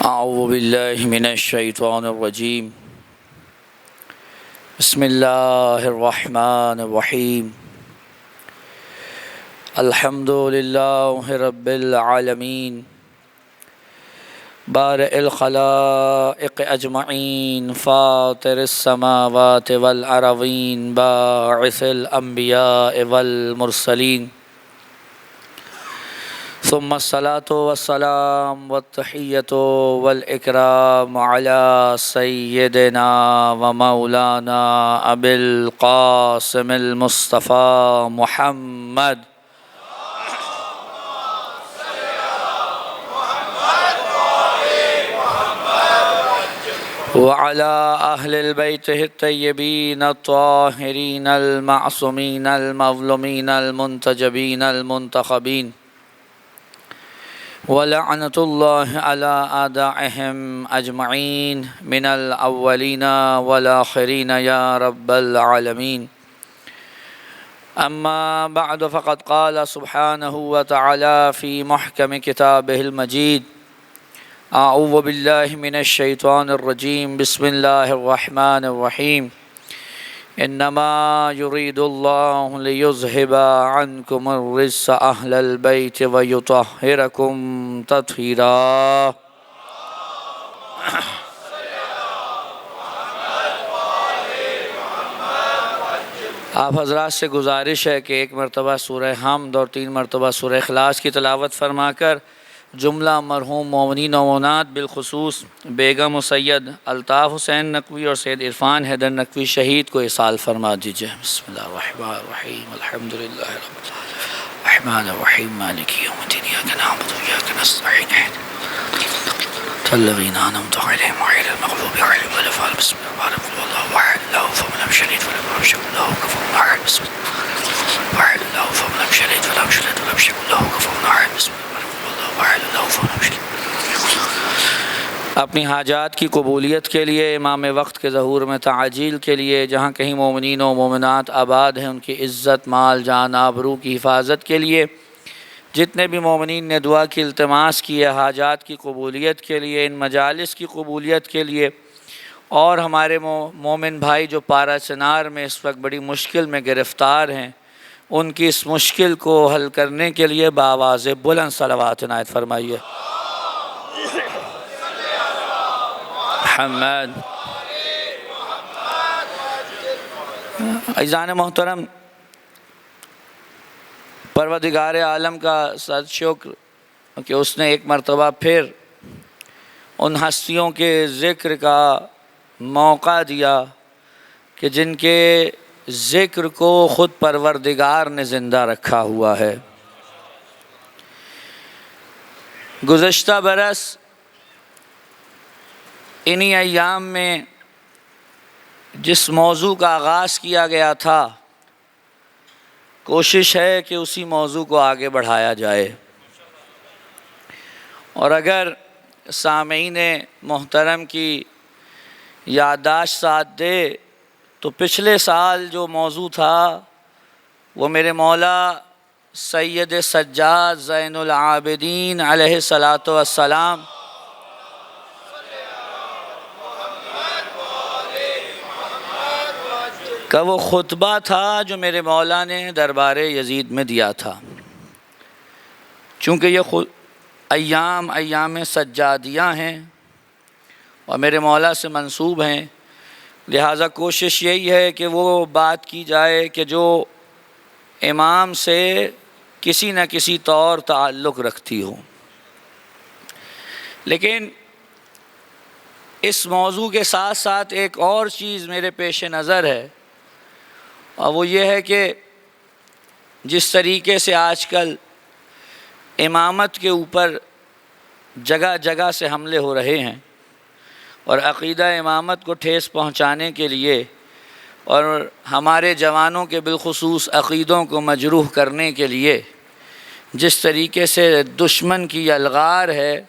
اعوذ باللہ من الشیطان الرجیم بسم اللہ الرحمن الرحیم الحمد للہ رب العالمین بارئ الخلائق اجمعین فاطر السماوات والارضین باعث الانبیاء والمرسلین ثم الصلاة والسلام والتحیة والإکرام على سیدنا ومولانا ابی القاسم المصطفى محمد وعلى أهل البيت الطيبين الطاهرين المعصومين المظلومين المنتجبين المنتخبين ولعنة الله على أعدائهم أجمعين من الأولين والآخرين يا رب العالمين. أما بعد فقد قال سبحانه وتعالى في محكم كتابه المجيد أعوذ بالله من الشيطان الرجيم بسم الله الرحمن الرحيم إنما يريد الله ليذهب عنكم الرجس أهل البيت ويطهركم تطهيرا. آپ حضرات سے گزارش ہے کہ ایک مرتبہ سورہ حمد اور 3 مرتبہ سورہ اخلاص کی تلاوت فرما کر جملہ مرحوم مومنین و مومنات بالخصوص بیگم و سید الطاف حسین نقوی اور سید عرفان حیدر نقوی شہید کو اصال فرما دیجئے. بسم اللہ الرحمن الرحیم الحمدللہ رب الرحمن الرحیم مالک یوم الدین ایاک نعبد و ایاک نستعین اهدنا الذین انعمت علیہم غیر المغضوب علیہم ولا الضالین. بسم اللہ الرحمن الرحیم واحد اللہ فمن لم شهد ولم يشرك له كفوا احد. بسم الله واحد الله فمن لم شهد ولم يشرك له كفوا احد. بسم الله اپنی حاجات کی قبولیت کے لیے امام وقت کے ظہور میں تعجیل کے لیے جہاں کہیں مومنین و مومنات آباد ہیں ان کی عزت مال جان آبرو کی حفاظت کے لیے جتنے بھی مومنین نے دعا کی التماس کی ہے حاجات کی قبولیت کے لیے ان مجالس کی قبولیت کے لیے اور ہمارے مومن بھائی جو پارا چنار میں اس وقت بڑی مشکل میں گرفتار ہیں ان کی اس مشکل کو حل کرنے کے لیے بآواز بلند صلوات عنایت فرمائیے. محمد عزیزان محترم، پروردگار عالم کا صد شکر کہ اس نے ایک مرتبہ پھر ان ہستیوں کے ذکر کا موقع دیا کہ جن کے ذکر کو خود پروردگار نے زندہ رکھا ہوا ہے. گزشتہ برس انہی ایام میں جس موضوع کا آغاز کیا گیا تھا کوشش ہے کہ اسی موضوع کو آگے بڑھایا جائے اور اگر سامعین محترم کی یادداشت ساتھ دے تو پچھلے سال جو موضوع تھا وہ میرے مولا سید سجاد زین العابدین علیہ الصلاۃ والسلام کا وہ خطبہ تھا جو میرے مولا نے دربار یزید میں دیا تھا. چونکہ یہ ایام سجادیہ ہیں اور میرے مولا سے منسوب ہیں لہٰذا کوشش یہی ہے کہ وہ بات کی جائے کہ جو امام سے کسی نہ کسی طور تعلق رکھتی ہو. لیکن اس موضوع کے ساتھ ساتھ ایک اور چیز میرے پیش نظر ہے اور وہ یہ ہے کہ جس طریقے سے آج کل امامت کے اوپر جگہ جگہ سے حملے ہو رہے ہیں اور عقیدہ امامت کو ٹھیس پہنچانے کے لیے اور ہمارے جوانوں کے بالخصوص عقیدوں کو مجروح کرنے کے لیے جس طریقے سے دشمن کی یلغار ہے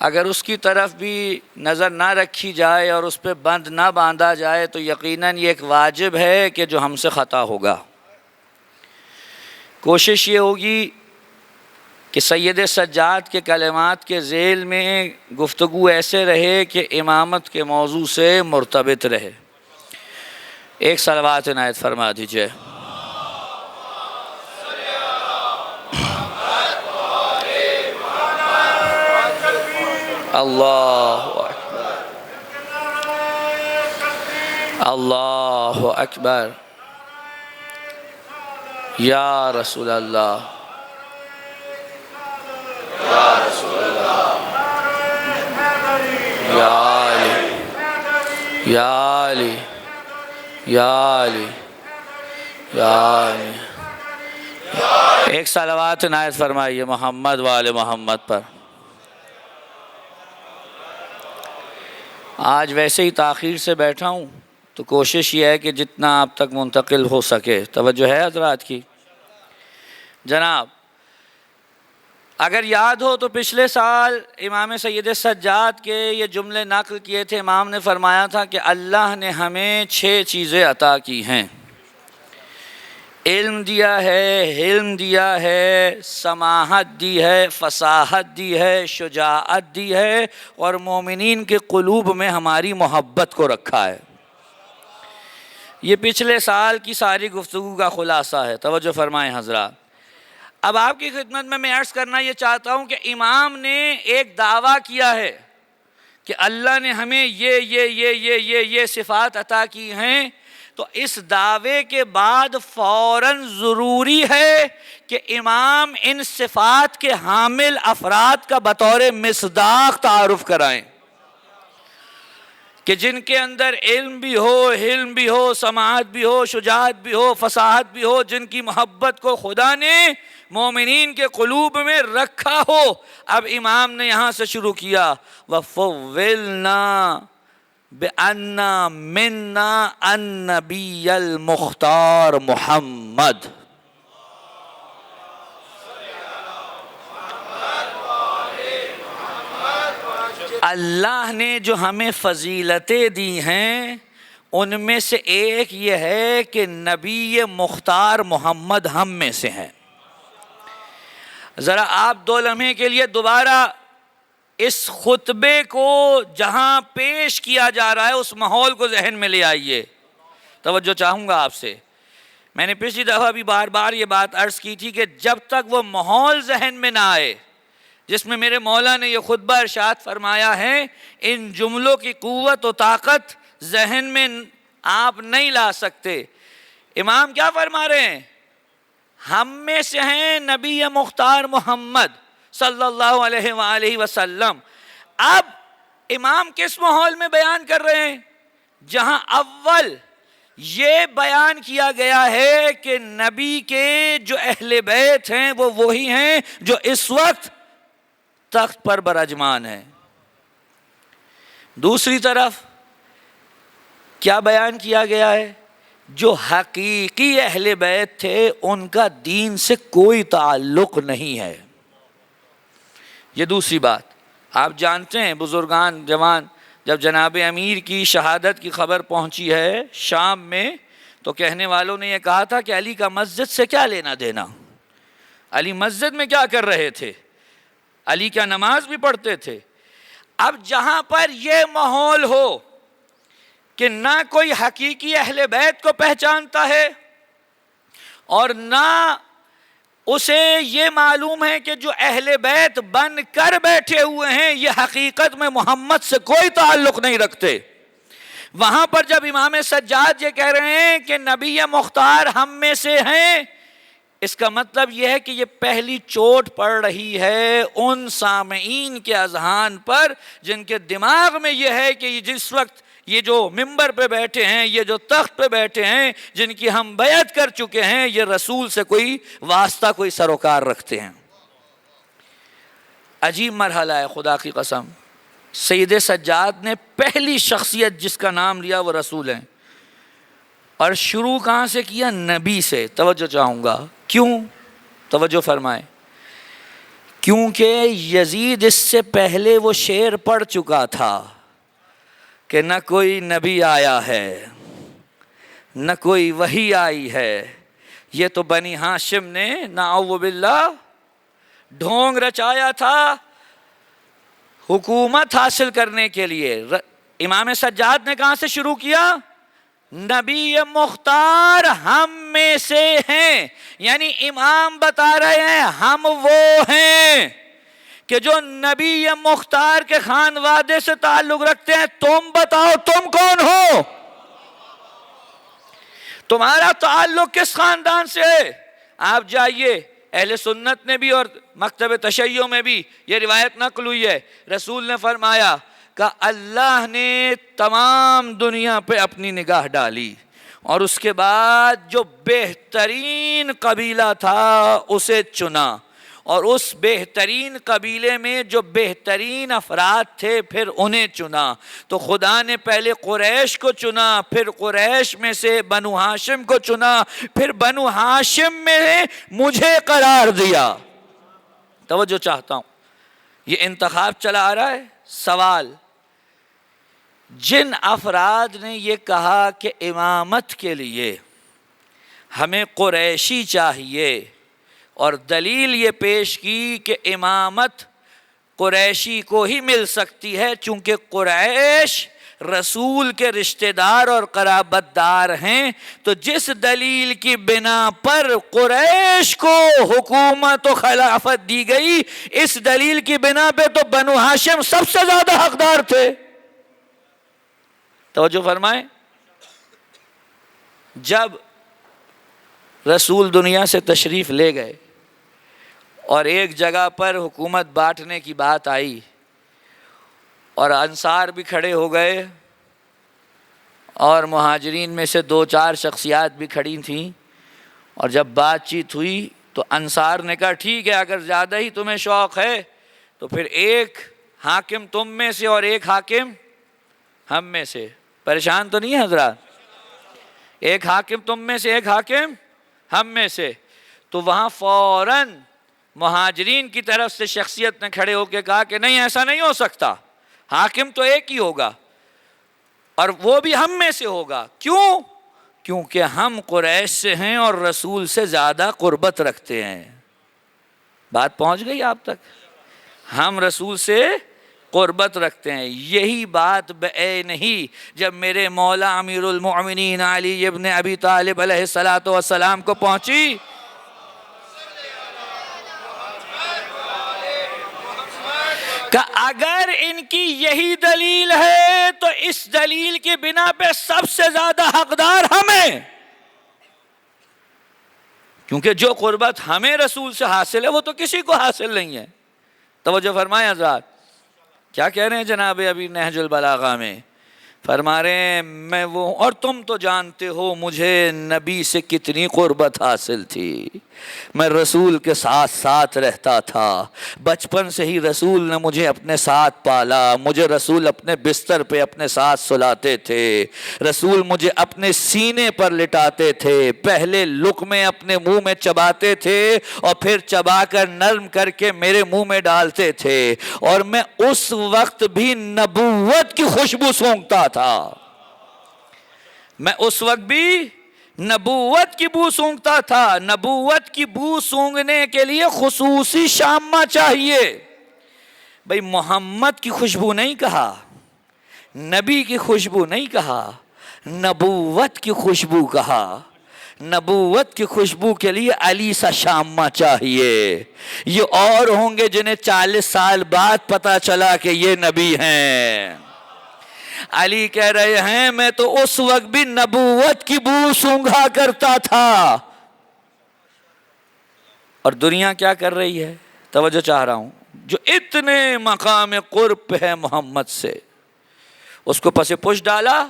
اگر اس کی طرف بھی نظر نہ رکھی جائے اور اس پہ بند نہ باندھا جائے تو یقیناً یہ ایک واجب ہے کہ جو ہم سے خطا ہوگا. کوشش یہ ہوگی کہ سید سجاد کے کلمات کے ذیل میں گفتگو ایسے رہے کہ امامت کے موضوع سے مرتبط رہے۔ ایک صلوات عنایت فرما دیجئے۔ اللہ اکبر، اللہ اکبر، یا رسول اللہ، یا رسول اللہ، یا علی، یا علی، یا علی، یا علی۔ ایک صلوات عنایت فرمائیے محمد وآل محمد پر۔ آج ویسے ہی تاخیر سے بیٹھا ہوں تو کوشش یہ ہے کہ جتنا آپ تک منتقل ہو سکے۔ توجہ ہے حضرات کی؟ جناب، اگر یاد ہو تو پچھلے سال امام سید سجاد کے یہ جملے نقل کیے تھے۔ امام نے فرمایا تھا کہ اللہ نے ہمیں 6 چیزیں عطا کی ہیں، علم دیا ہے، حلم دیا ہے، سماحت دی ہے، فصاحت دی ہے، شجاعت دی ہے، اور مومنین کے قلوب میں ہماری محبت کو رکھا ہے۔ یہ پچھلے سال کی ساری گفتگو کا خلاصہ ہے۔ توجہ فرمائیں حضرات۔ اب آپ کی خدمت میں عرض کرنا یہ چاہتا ہوں کہ امام نے ایک دعویٰ کیا ہے کہ اللہ نے ہمیں یہ صفات عطا کی ہیں، تو اس دعوے کے بعد فوراً ضروری ہے کہ امام ان صفات کے حامل افراد کا بطور مصداق تعارف کرائیں، کہ جن کے اندر علم بھی ہو، حلم بھی ہو، سماعت بھی ہو، شجاعت بھی ہو، فصاحت بھی ہو، جن کی محبت کو خدا نے مومنین کے قلوب میں رکھا ہو۔ اب امام نے یہاں سے شروع کیا، وَفُوِّلْنَا بِأَنَّا مِنَّا النَّبِيَّ الْمُخْتَارِ محمد۔ اللہ نے جو ہمیں فضیلتیں دی ہیں ان میں سے ایک یہ ہے کہ نبی مختار محمد ہم میں سے ہیں۔ ذرا آپ 2 لمحے کے لیے دوبارہ اس خطبے کو جہاں پیش کیا جا رہا ہے اس ماحول کو ذہن میں لے آئیے۔ توجہ چاہوں گا آپ سے۔ میں نے پچھلی دفعہ بھی بار بار یہ بات عرض کی تھی کہ جب تک وہ ماحول ذہن میں نہ آئے جس میں میرے مولا نے یہ خطبہ ارشاد فرمایا ہے، ان جملوں کی قوت و طاقت ذہن میں آپ نہیں لا سکتے۔ امام کیا فرما رہے ہیں؟ ہم میں سے ہیں نبی مختار محمد صلی اللہ علیہ وآلہ وسلم۔ اب امام کس ماحول میں بیان کر رہے ہیں؟ جہاں اول یہ بیان کیا گیا ہے کہ نبی کے جو اہل بیت ہیں وہ وہی ہیں جو اس وقت تخت پر براجمان ہیں۔ دوسری طرف کیا بیان کیا گیا ہے؟ جو حقیقی اہل بیت تھے ان کا دین سے کوئی تعلق نہیں ہے۔ یہ دوسری بات۔ آپ جانتے ہیں بزرگان جوان جب جناب امیر کی شہادت کی خبر پہنچی ہے شام میں تو کہنے والوں نے یہ کہا تھا کہ علی کا مسجد سے کیا لینا دینا، علی مسجد میں کیا کر رہے تھے، علی کیا نماز بھی پڑھتے تھے۔ اب جہاں پر یہ ماحول ہو کہ نہ کوئی حقیقی اہل بیت کو پہچانتا ہے اور نہ اسے یہ معلوم ہے کہ جو اہل بیت بن کر بیٹھے ہوئے ہیں یہ حقیقت میں محمد سے کوئی تعلق نہیں رکھتے، وہاں پر جب امام سجاد یہ کہہ رہے ہیں کہ نبی مختار ہم میں سے ہیں، اس کا مطلب یہ ہے کہ یہ پہلی چوٹ پڑ رہی ہے ان سامعین کے اذہان پر جن کے دماغ میں یہ ہے کہ جس وقت یہ جو منبر پہ بیٹھے ہیں، یہ جو تخت پہ بیٹھے ہیں، جن کی ہم بیعت کر چکے ہیں، یہ رسول سے کوئی واسطہ، کوئی سروکار رکھتے ہیں۔ عجیب مرحلہ ہے خدا کی قسم۔ سید سجاد نے پہلی شخصیت جس کا نام لیا وہ رسول ہیں، اور شروع کہاں سے کیا؟ نبی سے۔ توجہ چاہوں گا، کیوں؟ توجہ فرمائیں۔ کیونکہ یزید اس سے پہلے وہ شعر پڑھ چکا تھا کہ نہ کوئی نبی آیا ہے نہ کوئی وحی آئی ہے، یہ تو بنی ہاشم نے نعوذ باللہ ڈھونگ رچایا تھا حکومت حاصل کرنے کے لیے. امام سجاد نے کہاں سے شروع کیا؟ نبی مختار ہم میں سے ہیں. یعنی امام بتا رہے ہیں ہم وہ ہیں کہ جو نبی مختار کے خانوادے سے تعلق رکھتے ہیں. تم بتاؤ تم کون ہو؟ تمہارا تعلق کس خاندان سے ہے؟ آپ جائیے، اہل سنت نے بھی اور مکتب تشیع میں بھی یہ روایت نقل ہوئی ہے. رسول نے فرمایا کہ اللہ نے تمام دنیا پہ اپنی نگاہ ڈالی اور اس کے بعد جو بہترین قبیلہ تھا اسے چنا، اور اس بہترین قبیلے میں جو بہترین افراد تھے پھر انہیں چنا. تو خدا نے پہلے قریش کو چنا، پھر قریش میں سے بنو ہاشم کو چنا، پھر بنو ہاشم میں مجھے قرار دیا. توجہ چاہتا ہوں، یہ انتخاب چلا آ رہا ہے. سوال، جن افراد نے یہ کہا کہ امامت کے لیے ہمیں قریشی چاہیے اور دلیل یہ پیش کی کہ امامت قریشی کو ہی مل سکتی ہے چونکہ قریش رسول کے رشتہ دار اور قرابت دار ہیں، تو جس دلیل کی بنا پر قریش کو حکومت و خلافت دی گئی، اس دلیل کی بنا پہ تو بنو ہاشم سب سے زیادہ حقدار تھے. توجہ فرمائیں. جب رسول دنیا سے تشریف لے گئے اور ایک جگہ پر حکومت بانٹنے کی بات آئی اور انصار بھی کھڑے ہو گئے اور مہاجرین میں سے 2-4 شخصیات بھی کھڑی تھیں، اور جب بات چیت ہوئی تو انصار نے کہا ٹھیک ہے، اگر زیادہ ہی تمہیں شوق ہے تو پھر ایک حاکم تم میں سے اور ایک حاکم ہم میں سے. پریشان تو نہیں ہے حضرات؟ ایک حاکم تم میں سے، ایک حاکم ہم میں سے. تو وہاں فوراً مہاجرین کی طرف سے شخصیت نے کھڑے ہو کے کہا کہ نہیں، ایسا نہیں ہو سکتا، حاکم تو ایک ہی ہوگا اور وہ بھی ہم میں سے ہوگا. کیوں؟ کیونکہ ہم قریش سے ہیں اور رسول سے زیادہ قربت رکھتے ہیں. بات پہنچ گئی آپ تک؟ ہم رسول سے قربت رکھتے ہیں. یہی بات بعین ہی جب میرے مولا امیر المؤمنین علی ابن ابی طالب علیہ السلام کو پہنچی، کہ اگر ان کی یہی دلیل ہے تو اس دلیل کی بنا پہ سب سے زیادہ حقدار ہمیں، کیونکہ جو قربت ہمیں رسول سے حاصل ہے وہ تو کسی کو حاصل نہیں ہے. توجہ فرمائیں حضرات. کیا کہہ رہے ہیں جناب ابھی نہج البلاغہ میں؟ فرما رہے ہیں میں وہ، اور تم تو جانتے ہو مجھے نبی سے کتنی قربت حاصل تھی. میں رسول کے ساتھ ساتھ رہتا تھا، بچپن سے ہی رسول نے مجھے اپنے ساتھ پالا. مجھے رسول اپنے بستر پہ اپنے ساتھ سلاتے تھے، رسول مجھے اپنے سینے پر لٹاتے تھے، پہلے لقمے اپنے منہ میں چباتے تھے اور پھر چبا کر نرم کر کے میرے منہ میں ڈالتے تھے، اور میں اس وقت بھی نبوت کی خوشبو سونگتا تھا. میں اس وقت بھی نبوت کی بو سونگتا تھا. نبوت کی بو سونگنے کے لیے خصوصی شامہ چاہیے. بھئی محمد کی خوشبو نہیں کہا، نبی کی خوشبو نہیں کہا، نبوت کی خوشبو کہا. نبوت کی خوشبو کے لیے علی سا شامہ چاہیے. یہ اور ہوں گے جنہیں 40 سال بعد پتا چلا کہ یہ نبی ہیں. علی کہہ رہے ہیں میں تو اس وقت بھی نبوت کی بو سونگھا کرتا تھا. اور دنیا کیا کر رہی ہے؟ توجہ چاہ رہا ہوں. جو اتنے مقام قرب پہ ہے محمد سے، اس کو پس پش ڈالا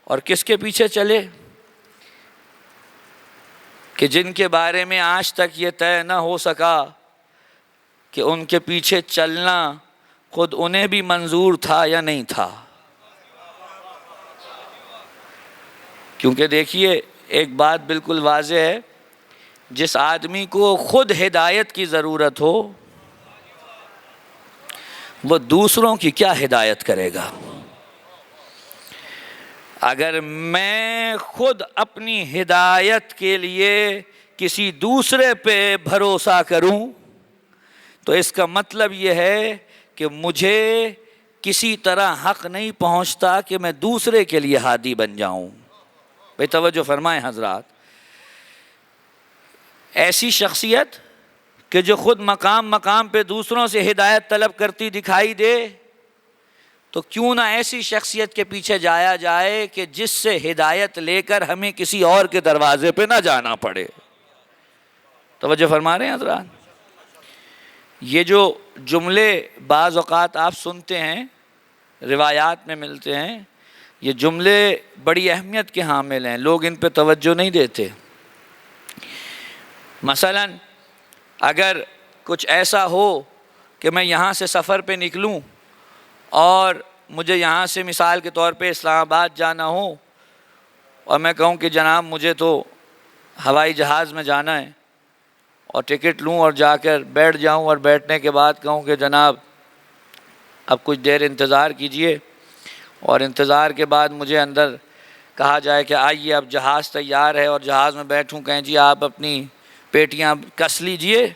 اور کس کے پیچھے چلے کہ جن کے بارے میں آج تک یہ طے نہ ہو سکا کہ ان کے پیچھے چلنا خود انہیں بھی منظور تھا یا نہیں تھا. کیونکہ دیکھیے ایک بات بالکل واضح ہے، جس آدمی کو خود ہدایت کی ضرورت ہو وہ دوسروں کی کیا ہدایت کرے گا؟ اگر میں خود اپنی ہدایت کے لیے کسی دوسرے پہ بھروسہ کروں تو اس کا مطلب یہ ہے کہ مجھے کسی طرح حق نہیں پہنچتا کہ میں دوسرے کے لیے ہادی بن جاؤں۔ بھئی توجہ فرمائیں حضرات، ایسی شخصیت کہ جو خود مقام مقام پہ دوسروں سے ہدایت طلب کرتی دکھائی دے، تو کیوں نہ ایسی شخصیت کے پیچھے جایا جائے کہ جس سے ہدایت لے کر ہمیں کسی اور کے دروازے پہ نہ جانا پڑے۔ توجہ فرما رہے ہیں حضرات؟ یہ جو جملے بعض اوقات آپ سنتے ہیں، روایات میں ملتے ہیں، یہ جملے بڑی اہمیت کے حامل ہیں، لوگ ان پہ توجہ نہیں دیتے۔ مثلا اگر کچھ ایسا ہو کہ میں یہاں سے سفر پہ نکلوں اور مجھے یہاں سے مثال کے طور پہ اسلام آباد جانا ہو، اور میں کہوں کہ جناب مجھے تو ہوائی جہاز میں جانا ہے، اور ٹکٹ لوں اور جا کر بیٹھ جاؤں، اور بیٹھنے کے بعد کہوں کہ جناب اب کچھ دیر انتظار کیجئے، اور انتظار کے بعد مجھے اندر کہا جائے کہ آئیے اب جہاز تیار ہے، اور جہاز میں بیٹھوں، کہیں جی آپ اپنی پیٹیاں کس لیجئے،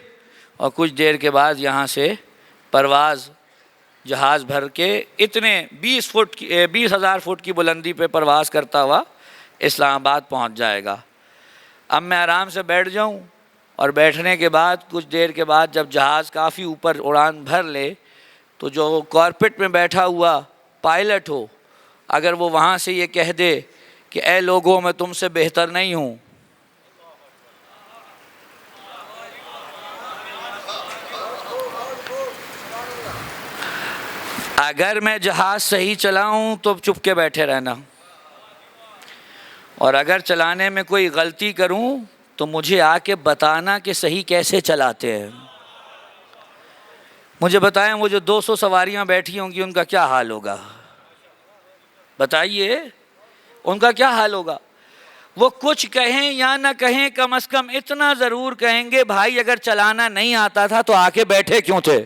اور کچھ دیر کے بعد یہاں سے پرواز جہاز بھر کے اتنے 20,000 فٹ کی بلندی پہ پرواز کرتا ہوا اسلام آباد پہنچ جائے گا۔ اب میں آرام سے بیٹھ جاؤں، اور بیٹھنے کے بعد کچھ دیر کے بعد جب جہاز کافی اوپر اڑان بھر لے، تو جو کارپٹ میں بیٹھا ہوا پائلٹ ہو، اگر وہ وہاں سے یہ کہہ دے کہ اے لوگوں میں تم سے بہتر نہیں ہوں، اگر میں جہاز صحیح چلاؤں تو چپ کے بیٹھے رہنا، اور اگر چلانے میں کوئی غلطی کروں تو مجھے آ کے بتانا کہ صحیح کیسے چلاتے ہیں۔ مجھے بتائیں وہ جو 200 سواریاں بیٹھی ہوں گی ان کا کیا حال ہوگا؟ بتائیے ان کا کیا حال ہوگا؟ وہ کچھ کہیں یا نہ کہیں، کم از کم اتنا ضرور کہیں گے بھائی اگر چلانا نہیں آتا تھا تو آ کے بیٹھے کیوں تھے؟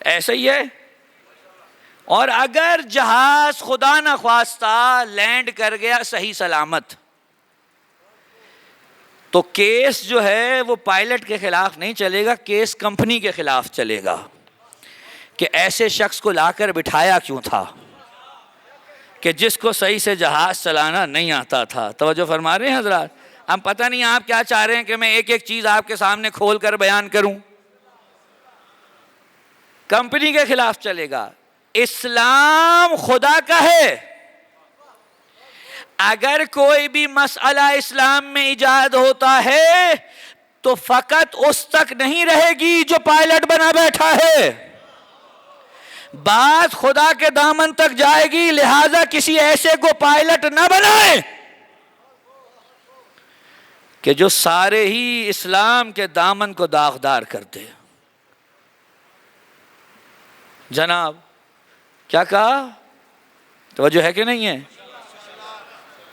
ایسا ہی ہے۔ اور اگر جہاز خدا نہ خواستہ لینڈ کر گیا صحیح سلامت، تو کیس جو ہے وہ پائلٹ کے خلاف نہیں چلے گا، کیس کمپنی کے خلاف چلے گا کہ ایسے شخص کو لا کر بٹھایا کیوں تھا کہ جس کو صحیح سے جہاز چلانا نہیں آتا تھا۔ توجہ فرما رہے ہیں حضرات؟ ہم پتہ نہیں آپ کیا چاہ رہے ہیں کہ میں ایک ایک چیز آپ کے سامنے کھول کر بیان کروں؟ کمپنی کے خلاف چلے گا۔ اسلام خدا کا ہے، اگر کوئی بھی مسئلہ اسلام میں ایجاد ہوتا ہے تو فقط اس تک نہیں رہے گی جو پائلٹ بنا بیٹھا ہے، بات خدا کے دامن تک جائے گی، لہذا کسی ایسے کو پائلٹ نہ بنائیں کہ جو سارے ہی اسلام کے دامن کو داغدار کر دے۔ جناب کیا کہا؟ توجہ ہے کہ نہیں ہے؟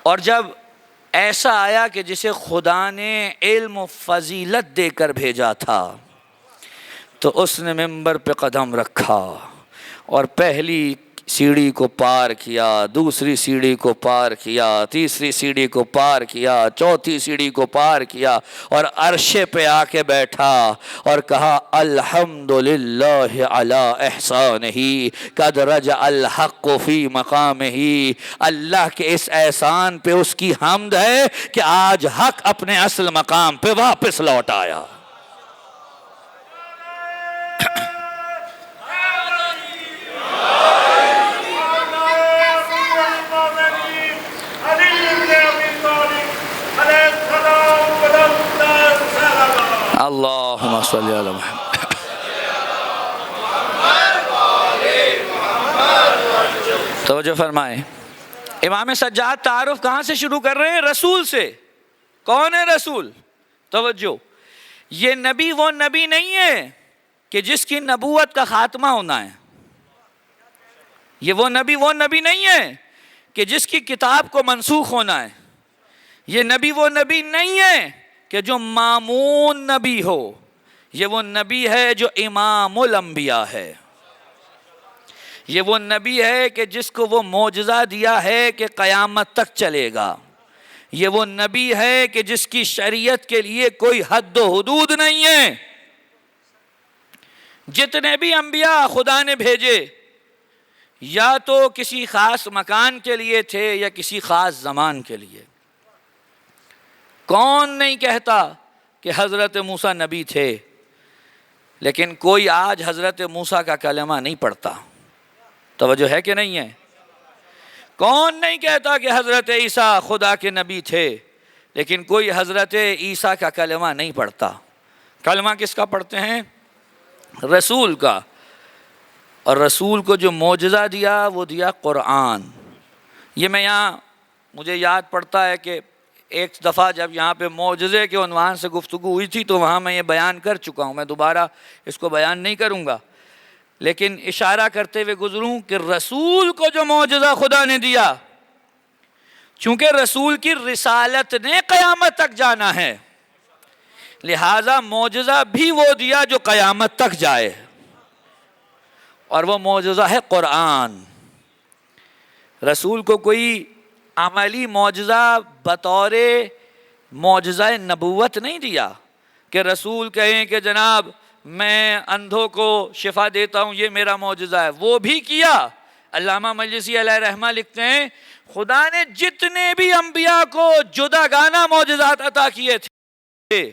اور جب ایسا آیا کہ جسے خدا نے علم و فضیلت دے کر بھیجا تھا، تو اس نے منبر پہ قدم رکھا اور پہلی سیڑھی کو پار کیا، دوسری سیڑھی کو پار کیا، تیسری سیڑھی کو پار کیا، چوتھی سیڑھی کو پار کیا، اور عرش پہ آ کے بیٹھا اور کہا الحمدللہ علی احسانہ قد رجع الحق فی مقامہ۔ اللہ کے اس احسان پہ اس کی حمد ہے کہ آج حق اپنے اصل مقام پہ واپس لوٹ آیا۔ اللہم صلی علی محمد۔ توجہ فرمائیں، امام سجاد تعارف کہاں سے شروع کر رہے ہیں؟ رسول سے۔ کون ہے رسول؟ توجہ، یہ نبی وہ نبی نہیں ہے کہ جس کی نبوت کا خاتمہ ہونا ہے، یہ وہ نبی نہیں ہے کہ جس کی کتاب کو منسوخ ہونا ہے، یہ نبی وہ نبی نہیں ہے کہ جو مامون نبی ہو، یہ وہ نبی ہے جو امام الانبیاء ہے، یہ وہ نبی ہے کہ جس کو وہ معجزہ دیا ہے کہ قیامت تک چلے گا، یہ وہ نبی ہے کہ جس کی شریعت کے لیے کوئی حد و حدود نہیں ہے۔ جتنے بھی انبیاء خدا نے بھیجے یا تو کسی خاص مکان کے لیے تھے یا کسی خاص زمان کے لیے۔ کون نہیں کہتا کہ حضرت موسیٰ نبی تھے، لیکن کوئی آج حضرت موسیٰ کا کلمہ نہیں پڑھتا۔ توجہ ہے کہ نہیں ہے؟ کون نہیں کہتا کہ حضرت عیسیٰ خدا کے نبی تھے، لیکن کوئی حضرت عیسیٰ کا کلمہ نہیں پڑھتا۔ کلمہ کس کا پڑھتے ہیں؟ رسول کا۔ اور رسول کو جو معجزہ دیا وہ دیا قرآن۔ یہ میں یہاں مجھے یاد پڑتا ہے کہ ایک دفعہ جب یہاں پہ معجزے کے عنوان سے گفتگو ہوئی تھی تو وہاں میں یہ بیان کر چکا ہوں، میں دوبارہ اس کو بیان نہیں کروں گا، لیکن اشارہ کرتے ہوئے گزروں کہ رسول کو جو معجزہ خدا نے دیا، چونکہ رسول کی رسالت نے قیامت تک جانا ہے، لہٰذا معجزہ بھی وہ دیا جو قیامت تک جائے، اور وہ معجزہ ہے قرآن۔ رسول کو کوئی عملی معجزہ بطور معجزہ نبوت نہیں دیا کہ رسول کہیں کہ جناب میں اندھوں کو شفا دیتا ہوں، یہ میرا معجزہ ہے۔ وہ بھی کیا۔ علامہ مجلسی علیہ رحمہ لکھتے ہیں خدا نے جتنے بھی انبیاء کو جداگانہ معجزات عطا کیے تھے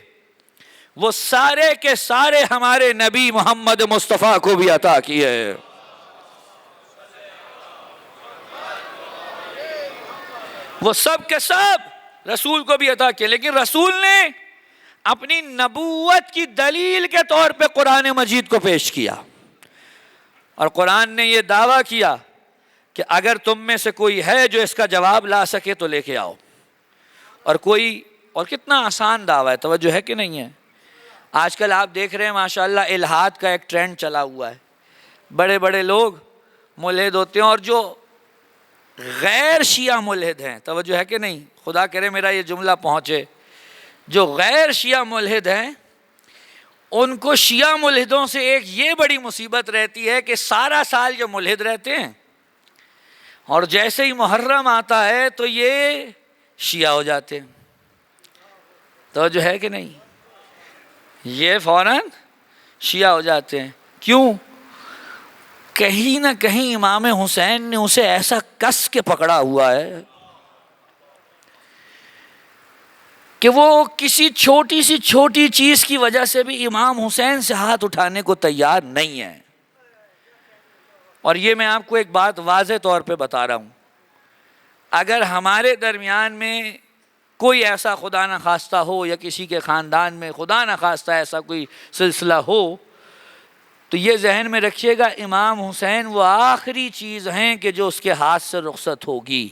وہ سارے کے سارے ہمارے نبی محمد مصطفیٰ کو بھی عطا کیے ہیں۔ وہ سب کے سب رسول کو بھی عطا کیے، لیکن رسول نے اپنی نبوت کی دلیل کے طور پہ قرآن مجید کو پیش کیا، اور قرآن نے یہ دعویٰ کیا کہ اگر تم میں سے کوئی ہے جو اس کا جواب لا سکے تو لے کے آؤ۔ اور کتنا آسان دعویٰ ہے، توجہ ہے کہ نہیں ہے؟ آج کل آپ دیکھ رہے ہیں ماشاءاللہ الحاد کا ایک ٹرینڈ چلا ہوا ہے، بڑے بڑے لوگ ملحد ہوتے ہیں، اور جو غیر شیعہ ملحد ہیں، توجہ ہے کہ نہیں؟ خدا کرے میرا یہ جملہ پہنچے، جو غیر شیعہ ملحد ہیں ان کو شیعہ ملحدوں سے ایک یہ بڑی مصیبت رہتی ہے کہ سارا سال جو ملحد رہتے ہیں اور جیسے ہی محرم آتا ہے تو یہ شیعہ ہو جاتے ہیں۔ توجہ ہے کہ نہیں؟ یہ فوراً شیعہ ہو جاتے ہیں۔ کیوں؟ کہیں نہ کہیں امام حسین نے اسے ایسا کس کے پکڑا ہوا ہے کہ وہ کسی چھوٹی سی چھوٹی چیز کی وجہ سے بھی امام حسین سے ہاتھ اٹھانے کو تیار نہیں ہے۔ اور یہ میں آپ کو ایک بات واضح طور پہ بتا رہا ہوں، اگر ہمارے درمیان میں کوئی ایسا خدا نخواستہ ہو یا کسی کے خاندان میں خدا نخواستہ ایسا کوئی سلسلہ ہو تو یہ ذہن میں رکھیے گا امام حسین وہ آخری چیز ہیں کہ جو اس کے ہاتھ سے رخصت ہوگی۔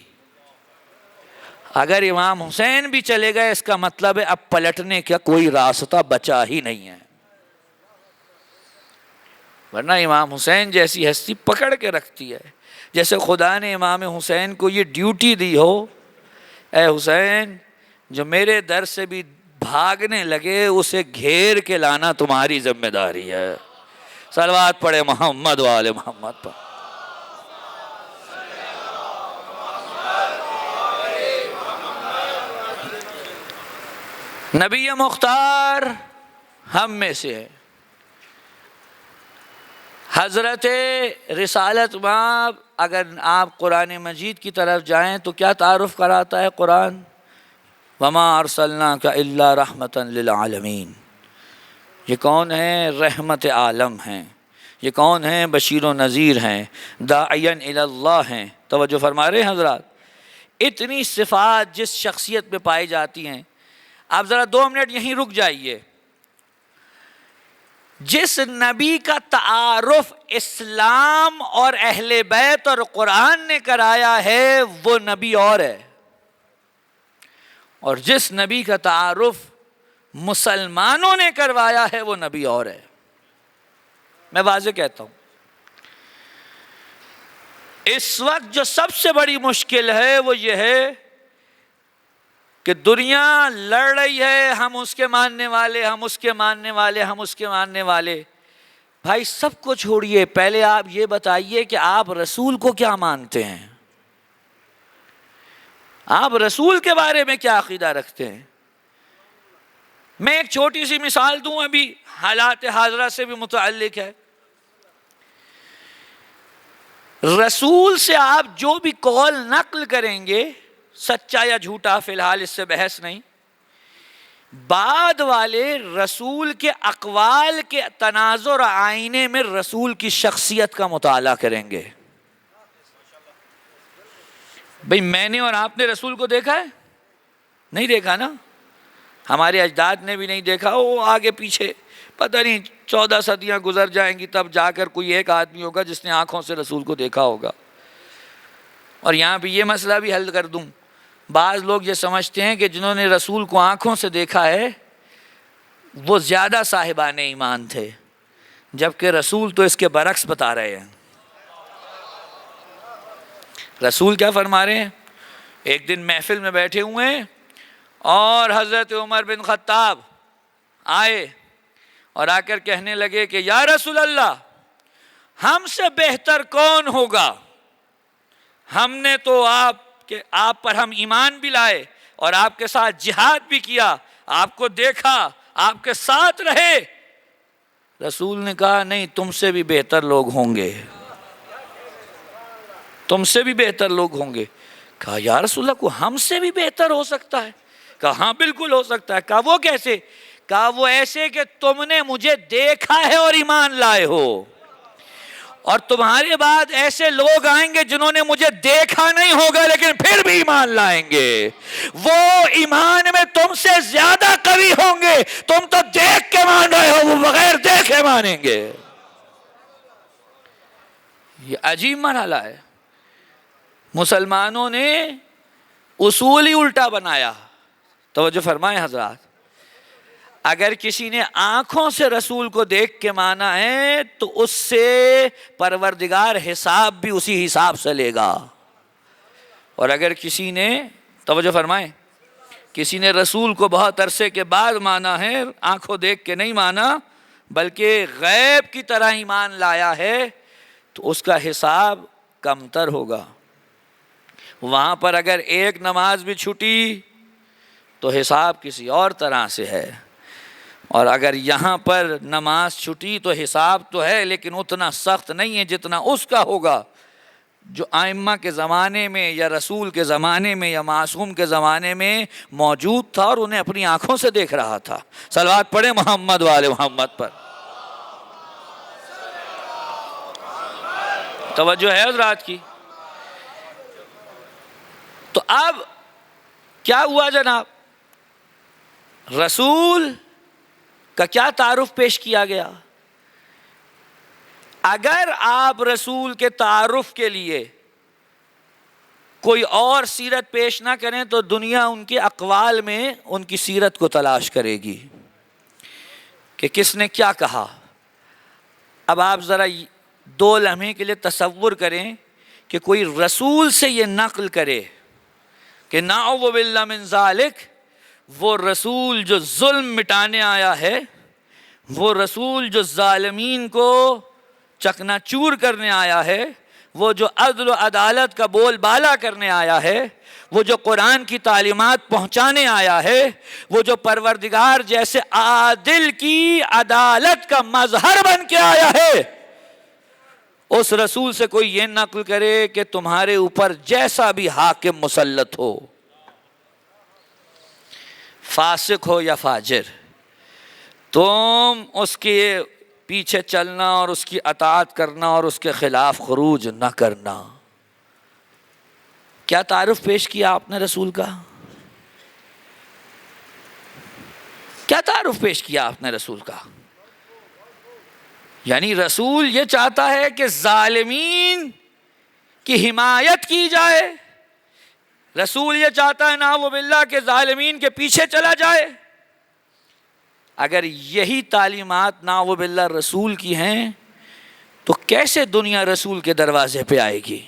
اگر امام حسین بھی چلے گئے اس کا مطلب ہے اب پلٹنے کا کوئی راستہ بچا ہی نہیں ہے، ورنہ امام حسین جیسی ہستی پکڑ کے رکھتی ہے۔ جیسے خدا نے امام حسین کو یہ ڈیوٹی دی ہو، اے حسین جو میرے در سے بھی بھاگنے لگے اسے گھیر کے لانا تمہاری ذمہ داری ہے۔ صلوات پڑھے محمد و آل محمد پر۔ نبی مختار ہم میں سے ہے۔ حضرت رسالت مآب اگر آپ قرآن مجید کی طرف جائیں تو کیا تعارف کراتا ہے قرآن؟ وَمَا أَرْسَلْنَاكَ إِلَّا رَحْمَةً لِلْعَالَمِينَ۔ یہ کون ہیں؟ رحمت عالم ہیں۔ یہ کون ہیں؟ بشیر و نذیر ہیں، داعیاً الی اللہ ہیں۔ توجہ فرما رہے ہیں حضرات؟ اتنی صفات جس شخصیت میں پائی جاتی ہیں، آپ ذرا 2 منٹ یہیں رک جائیے۔ جس نبی کا تعارف اسلام اور اہل بیت اور قرآن نے کرایا ہے وہ نبی اور ہے، اور جس نبی کا تعارف مسلمانوں نے کروایا ہے وہ نبی اور ہے۔ میں واضح کہتا ہوں، اس وقت جو سب سے بڑی مشکل ہے وہ یہ ہے کہ دنیا لڑ رہی ہے، ہم اس کے ماننے والے، ہم اس کے ماننے والے، ہم اس کے ماننے والے۔ بھائی سب کو چھوڑیے، پہلے آپ یہ بتائیے کہ آپ رسول کو کیا مانتے ہیں؟ آپ رسول کے بارے میں کیا عقیدہ رکھتے ہیں؟ میں ایک چھوٹی سی مثال دوں، ابھی حالات حاضرہ سے بھی متعلق ہے۔ رسول سے آپ جو بھی قول نقل کریں گے، سچا یا جھوٹا، فی الحال اس سے بحث نہیں، بعد والے رسول کے اقوال کے تناظر آئینے میں رسول کی شخصیت کا مطالعہ کریں گے۔ بھئی میں نے اور آپ نے رسول کو دیکھا ہے؟ نہیں دیکھا نا، ہمارے اجداد نے بھی نہیں دیکھا، وہ آگے پیچھے پتہ نہیں 14 صدیاں گزر جائیں گی تب جا کر کوئی ایک آدمی ہوگا جس نے آنکھوں سے رسول کو دیکھا ہوگا۔ اور یہاں بھی یہ مسئلہ بھی حل کر دوں، بعض لوگ یہ سمجھتے ہیں کہ جنہوں نے رسول کو آنکھوں سے دیکھا ہے وہ زیادہ صاحبان ایمان تھے، جبکہ رسول تو اس کے برعکس بتا رہے ہیں۔ رسول کیا فرما رہے ہیں؟ ایک دن محفل میں بیٹھے ہوئے ہیں اور حضرت عمر بن خطاب آئے اور آ کر کہنے لگے کہ یا رسول اللہ، ہم سے بہتر کون ہوگا؟ ہم نے تو آپ پر ہم ایمان بھی لائے اور آپ کے ساتھ جہاد بھی کیا، آپ کو دیکھا، آپ کے ساتھ رہے۔ رسول نے کہا نہیں، تم سے بھی بہتر لوگ ہوں گے، تم سے بھی بہتر لوگ ہوں گے۔ کہا یا رسول اللہ، کو ہم سے بھی بہتر ہو سکتا ہے؟ کہا ہاں بالکل ہو سکتا ہے۔ کہا وہ کیسے؟ کہا وہ ایسے کہ تم نے مجھے دیکھا ہے اور ایمان لائے ہو، اور تمہارے بعد ایسے لوگ آئیں گے جنہوں نے مجھے دیکھا نہیں ہوگا لیکن پھر بھی ایمان لائیں گے، وہ ایمان میں تم سے زیادہ قوی ہوں گے۔ تم تو دیکھ کے مان رہے ہو، وہ بغیر دیکھے مانیں گے۔ یہ عجیب مرحلہ ہے۔ مسلمانوں نے اصول ہی الٹا بنایا۔ توجہ فرمائیں حضرات، اگر کسی نے آنکھوں سے رسول کو دیکھ کے مانا ہے تو اس سے پروردگار حساب بھی اسی حساب سے لے گا، اور اگر کسی نے، توجہ فرمائیں، کسی نے رسول کو بہت عرصے کے بعد مانا ہے، آنکھوں دیکھ کے نہیں مانا بلکہ غیب کی طرح ایمان لایا ہے، تو اس کا حساب کمتر ہوگا۔ وہاں پر اگر ایک نماز بھی چھٹی تو حساب کسی اور طرح سے ہے، اور اگر یہاں پر نماز چھٹی تو حساب تو ہے لیکن اتنا سخت نہیں ہے جتنا اس کا ہوگا جو ائمہ کے زمانے میں یا رسول کے زمانے میں یا معصوم کے زمانے میں موجود تھا اور انہیں اپنی آنکھوں سے دیکھ رہا تھا۔ صلوات پڑھیں محمد والے محمد پر۔ توجہ ہے حضرات کی؟ تو اب کیا ہوا جناب؟ رسول کا کیا تعارف پیش کیا گیا؟ اگر آپ رسول کے تعارف کے لیے کوئی اور سیرت پیش نہ کریں تو دنیا ان کے اقوال میں ان کی سیرت کو تلاش کرے گی کہ کس نے کیا کہا۔ اب آپ ذرا 2 لمحے کے لیے تصور کریں کہ کوئی رسول سے یہ نقل کرے کہ نعوذ باللہ من ذالک، وہ رسول جو ظلم مٹانے آیا ہے، وہ رسول جو ظالمین کو چکنا چور کرنے آیا ہے، وہ جو عدل و عدالت کا بول بالا کرنے آیا ہے، وہ جو قرآن کی تعلیمات پہنچانے آیا ہے، وہ جو پروردگار جیسے عادل کی عدالت کا مظہر بن کے آیا ہے، اس رسول سے کوئی یہ نقل کرے کہ تمہارے اوپر جیسا بھی حاکم مسلط ہو، فاسق ہو یا فاجر، تم اس کے پیچھے چلنا اور اس کی اطاعت کرنا اور اس کے خلاف خروج نہ کرنا۔ کیا تعارف پیش کیا آپ نے رسول کا؟ کیا تعارف پیش کیا آپ نے رسول کا؟ یعنی رسول یہ چاہتا ہے کہ ظالمین کی حمایت کی جائے، رسول یہ چاہتا ہے نعوذ باللہ کہ ظالمین کے پیچھے چلا جائے۔ اگر یہی تعلیمات نعوذ باللہ رسول کی ہیں تو کیسے دنیا رسول کے دروازے پہ آئے گی؟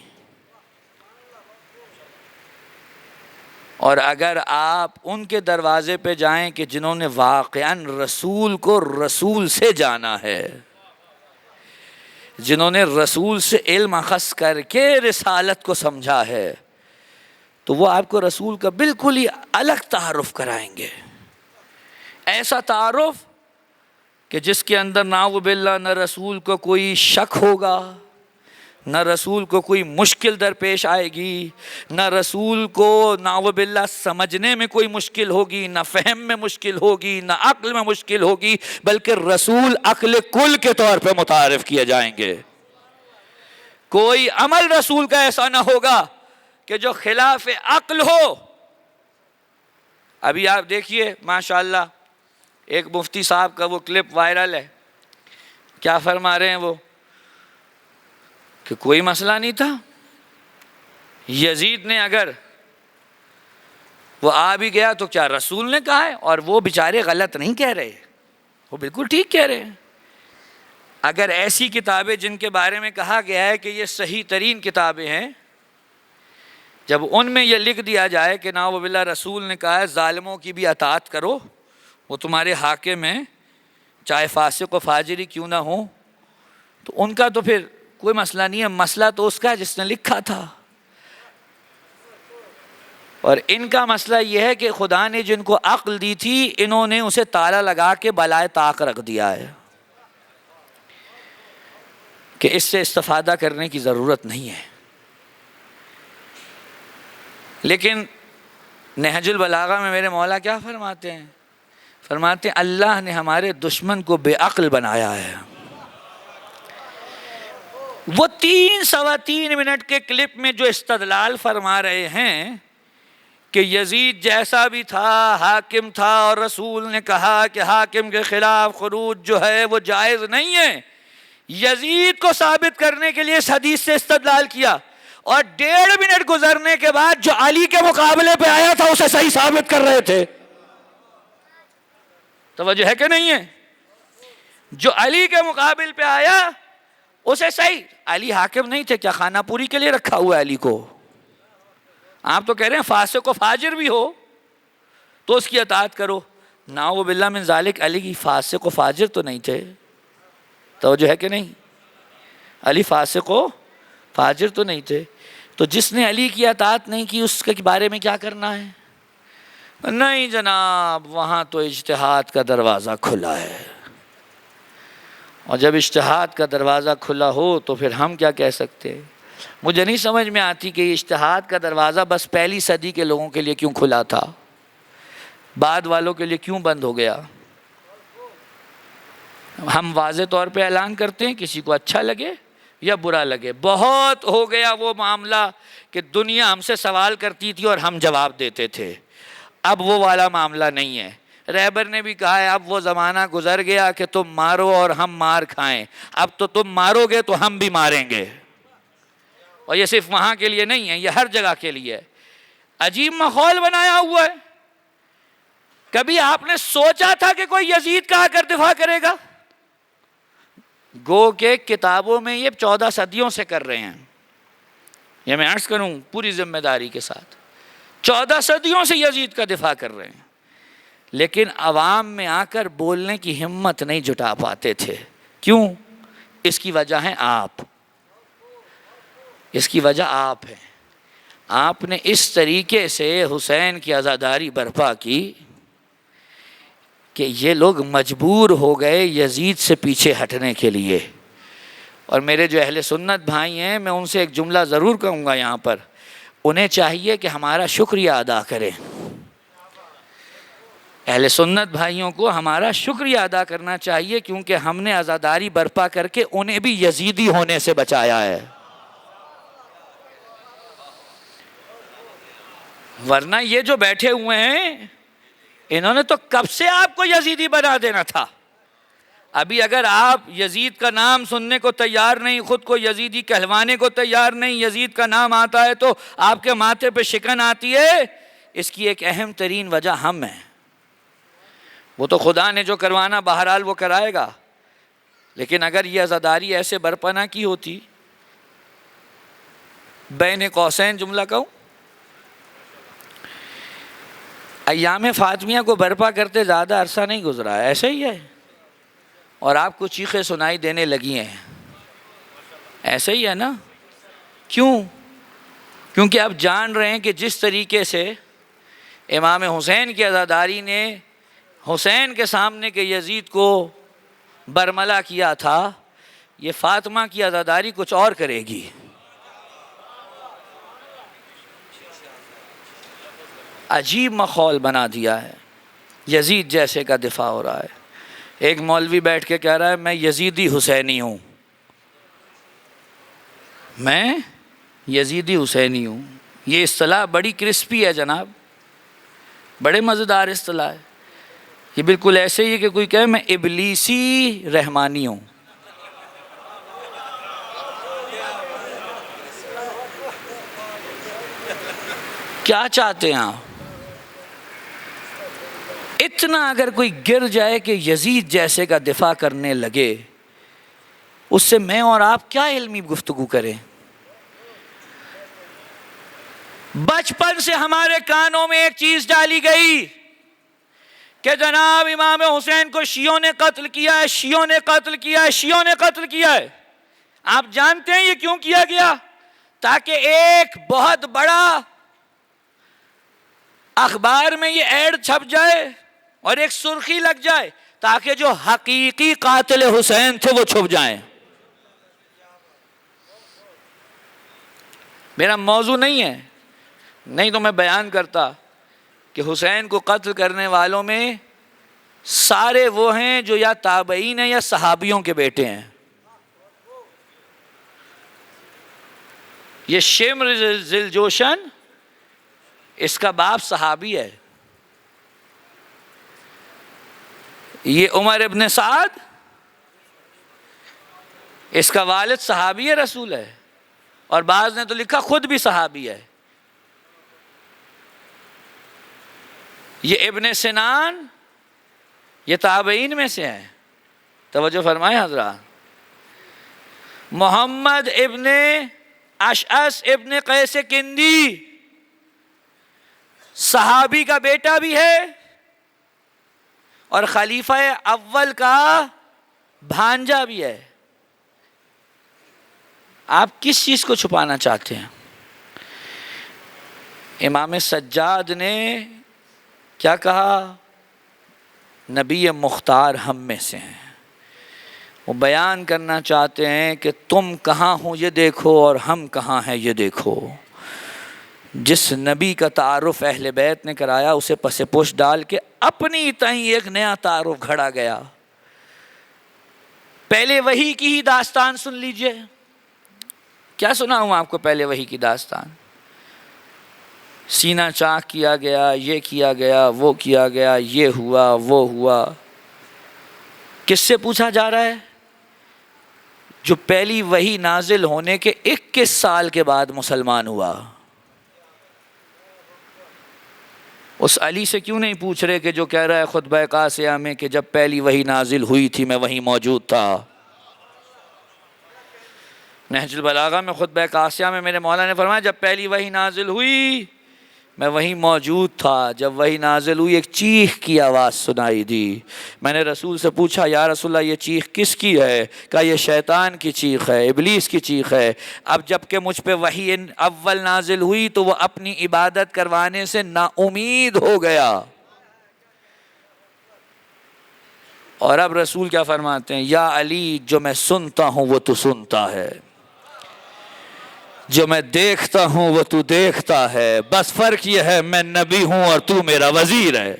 اور اگر آپ ان کے دروازے پہ جائیں کہ جنہوں نے واقعاً رسول کو رسول سے جانا ہے، جنہوں نے رسول سے علم اخذ کر کے رسالت کو سمجھا ہے، تو وہ آپ کو رسول کا بالکل ہی الگ تعارف کرائیں گے، ایسا تعارف کہ جس کے اندر نعوذ باللہ نہ رسول کو کوئی شک ہوگا، نہ رسول کو کوئی مشکل درپیش آئے گی، نہ رسول کو نعوذ باللہ سمجھنے میں کوئی مشکل ہوگی، نہ فہم میں مشکل ہوگی، نہ عقل میں مشکل ہوگی، بلکہ رسول عقل کل کے طور پہ متعارف کیے جائیں گے۔ کوئی عمل رسول کا ایسا نہ ہوگا کہ جو خلاف عقل ہو۔ ابھی آپ دیکھیے ماشاءاللہ ایک مفتی صاحب کا وہ کلپ وائرل ہے، کیا فرما رہے ہیں وہ کہ کوئی مسئلہ نہیں تھا، یزید نے اگر وہ آ بھی گیا تو کیا رسول نے کہا ہے، اور وہ بیچارے غلط نہیں کہہ رہے، وہ بالکل ٹھیک کہہ رہے ہیں۔ اگر ایسی کتابیں جن کے بارے میں کہا گیا ہے کہ یہ صحیح ترین کتابیں ہیں، جب ان میں یہ لکھ دیا جائے کہ نعوذ باللہ رسول نے کہا ہے ظالموں کی بھی اطاعت کرو، وہ تمہارے حاکم ہیں چاہے فاسق و فاجری کیوں نہ ہو، تو ان کا تو پھر کوئی مسئلہ نہیں ہے، مسئلہ تو اس کا جس نے لکھا تھا۔ اور ان کا مسئلہ یہ ہے کہ خدا نے جن کو عقل دی تھی انہوں نے اسے تالا لگا کے بالائے طاق رکھ دیا ہے کہ اس سے استفادہ کرنے کی ضرورت نہیں ہے۔ لیکن نہج البلاغہ میں میرے مولا کیا فرماتے ہیں؟ فرماتے ہیں اللہ نے ہمارے دشمن کو بے عقل بنایا ہے۔ وہ 3 منٹ کے کلپ میں جو استدلال فرما رہے ہیں کہ یزید جیسا بھی تھا حاکم تھا، اور رسول نے کہا کہ حاکم کے خلاف خروج جو ہے وہ جائز نہیں ہے، یزید کو ثابت کرنے کے لیے اس حدیث سے استدلال کیا، اور 1.5 منٹ گزرنے کے بعد جو علی کے مقابلے پہ آیا تھا اسے صحیح ثابت کر رہے تھے۔ توجہ ہے کہ نہیں ہے؟ جو علی کے مقابل پہ آیا اسے صحیح، علی حاکم نہیں تھے کیا خانہ پوری کے لیے رکھا ہوا ہے علی کو؟ آپ تو کہہ رہے ہیں فاسق و فاجر بھی ہو تو اس کی اطاعت کرو، نعوذ باللہ من ذالک علی کی فاسق و فاجر تو نہیں تھے، توجہ ہے کہ نہیں؟ علی فاسق و فاجر تو نہیں تھے، تو جس نے علی کی اطاعت نہیں کی اس کے بارے میں کیا کرنا ہے؟ نہیں جناب وہاں تو اجتہاد کا دروازہ کھلا ہے، اور جب اجتہاد کا دروازہ کھلا ہو تو پھر ہم کیا کہہ سکتے ہیں؟ مجھے نہیں سمجھ میں آتی کہ اجتہاد کا دروازہ بس پہلی صدی کے لوگوں کے لیے کیوں کھلا تھا، بعد والوں کے لیے کیوں بند ہو گیا؟ ہم واضح طور پہ اعلان کرتے ہیں، کسی کو اچھا لگے یا برا لگے، بہت ہو گیا وہ معاملہ کہ دنیا ہم سے سوال کرتی تھی اور ہم جواب دیتے تھے، اب وہ والا معاملہ نہیں ہے۔ رہبر نے بھی کہا ہے اب وہ زمانہ گزر گیا کہ تم مارو اور ہم مار کھائیں، اب تو تم مارو گے تو ہم بھی ماریں گے، اور یہ صرف وہاں کے لیے نہیں ہے، یہ ہر جگہ کے لیے ہے۔ عجیب ماحول بنایا ہوا ہے۔ کبھی آپ نے سوچا تھا کہ کوئی یزید کا آ کر دفاع کرے گا؟ گو کہ کتابوں میں یہ 14 صدیوں سے کر رہے ہیں، یہ میں عرض کروں پوری ذمہ داری کے ساتھ، 14 صدیوں سے یزید کا دفاع کر رہے ہیں، لیکن عوام میں آ کر بولنے کی ہمت نہیں جٹا پاتے تھے۔ کیوں؟ اس کی وجہ ہے آپ، اس کی وجہ آپ ہے۔ آپ نے اس طریقے سے حسین کی عزاداری برپا کی کہ یہ لوگ مجبور ہو گئے یزید سے پیچھے ہٹنے کے لیے۔ اور میرے جو اہل سنت بھائی ہیں میں ان سے ایک جملہ ضرور کہوں گا یہاں پر، انہیں چاہیے کہ ہمارا شکریہ ادا کریں، اہل سنت بھائیوں کو ہمارا شکریہ ادا کرنا چاہیے، کیونکہ ہم نے عزاداری برپا کر کے انہیں بھی یزیدی ہونے سے بچایا ہے، ورنہ یہ جو بیٹھے ہوئے ہیں انہوں نے تو کب سے آپ کو یزیدی بنا دینا تھا۔ ابھی اگر آپ یزید کا نام سننے کو تیار نہیں، خود کو یزیدی کہلوانے کو تیار نہیں، یزید کا نام آتا ہے تو آپ کے ماتھے پہ شکن آتی ہے، اس کی ایک اہم ترین وجہ ہم ہیں۔ وہ تو خدا نے جو کروانا بہرحال وہ کرائے گا، لیکن اگر یہ عزاداری ایسے برپا نہ کی ہوتی، بین قوسین جملہ کہوں، ایام فاطمیہ کو برپا کرتے زیادہ عرصہ نہیں گزرا ہے، ایسے ہی ہے، اور آپ کو چیخیں سنائی دینے لگی ہیں، ایسے ہی ہے نا؟ کیوں؟ کیونکہ آپ جان رہے ہیں کہ جس طریقے سے امام حسین کی عزاداری نے حسین کے سامنے کے یزید کو برملا کیا تھا، یہ فاطمہ کی عزاداری کچھ اور کرے گی۔ عجیب ماحول بنا دیا ہے، یزید جیسے کا دفاع ہو رہا ہے۔ ایک مولوی بیٹھ کے کہہ رہا ہے میں یزیدی حسینی ہوں، میں یزیدی حسینی ہوں۔ یہ اصطلاح بڑی کرسپی ہے جناب، بڑے مزیدار اصطلاح ہے۔ یہ بالکل ایسے ہی ہے کہ کوئی کہے میں ابلیسی رحمانی ہوں۔ کیا چاہتے ہیں آپ؟ اتنا اگر کوئی گر جائے کہ یزید جیسے کا دفاع کرنے لگے، اس سے میں اور آپ کیا علمی گفتگو کریں؟ بچپن سے ہمارے کانوں میں ایک چیز ڈالی گئی کہ جناب امام حسین کو شیعوں نے قتل کیا ہے، شیعوں نے قتل کیا ہے، شیعوں نے قتل کیا ہے۔ آپ جانتے ہیں یہ کیوں کیا گیا؟ تاکہ ایک بہت بڑا اخبار میں یہ ایڈ چھپ جائے اور ایک سرخی لگ جائے، تاکہ جو حقیقی قاتل حسین تھے وہ چھپ جائیں۔ میرا موضوع نہیں ہے، نہیں تو میں بیان کرتا کہ حسین کو قتل کرنے والوں میں سارے وہ ہیں جو یا تابعین ہیں یا صحابیوں کے بیٹے ہیں۔ یہ شمر ذوالجوشن اس کا باپ صحابی ہے، یہ عمر ابن سعد اس کا والد صحابی رسول ہے، اور بعض نے تو لکھا خود بھی صحابی ہے۔ یہ ابن سنان یہ تابعین میں سے ہیں، توجہ فرمائیں حضرات۔ محمد ابن اشعث ابن قیس کندی صحابی کا بیٹا بھی ہے اور خلیفہ اول کا بھانجا بھی ہے۔ آپ کس چیز کو چھپانا چاہتے ہیں؟ امام سجاد نے کیا کہا؟ نبی مختار ہم میں سے ہیں۔ وہ بیان کرنا چاہتے ہیں کہ تم کہاں ہو یہ دیکھو اور ہم کہاں ہیں یہ دیکھو۔ جس نبی کا تعارف اہل بیت نے کرایا اسے پس پوش ڈال کے اپنی تئیں ایک نیا تعارف گھڑا گیا۔ پہلے وحی کی ہی داستان سن لیجئے۔ کیا سنا ہوں آپ کو پہلے وحی کی داستان؟ سینہ چاک کیا گیا، یہ کیا گیا، وہ کیا گیا، یہ ہوا، وہ ہوا۔ کس سے پوچھا جا رہا ہے؟ جو پہلی وحی نازل ہونے کے 21 سال کے بعد مسلمان ہوا۔ اس علی سے کیوں نہیں پوچھ رہے کہ جو کہہ رہا ہے خطبہ قاسیہ میں کہ جب پہلی وحی نازل ہوئی تھی میں وہیں موجود تھا؟ نہج البلاغہ میں خطبہ قاسیہ میں میرے مولا نے فرمایا جب پہلی وحی نازل ہوئی میں وہیں موجود تھا۔ جب وحی نازل ہوئی ایک چیخ کی آواز سنائی دی۔ میں نے رسول سے پوچھا یا رسول اللہ یہ چیخ کس کی ہے؟ کہا یہ شیطان کی چیخ ہے، ابلیس کی چیخ ہے۔ اب جب کہ مجھ پہ وحی اول نازل ہوئی تو وہ اپنی عبادت کروانے سے نا امید ہو گیا۔ اور اب رسول کیا فرماتے ہیں؟ یا علی جو میں سنتا ہوں وہ تو سنتا ہے، جو میں دیکھتا ہوں وہ تو دیکھتا ہے، بس فرق یہ ہے میں نبی ہوں اور تو میرا وزیر ہے۔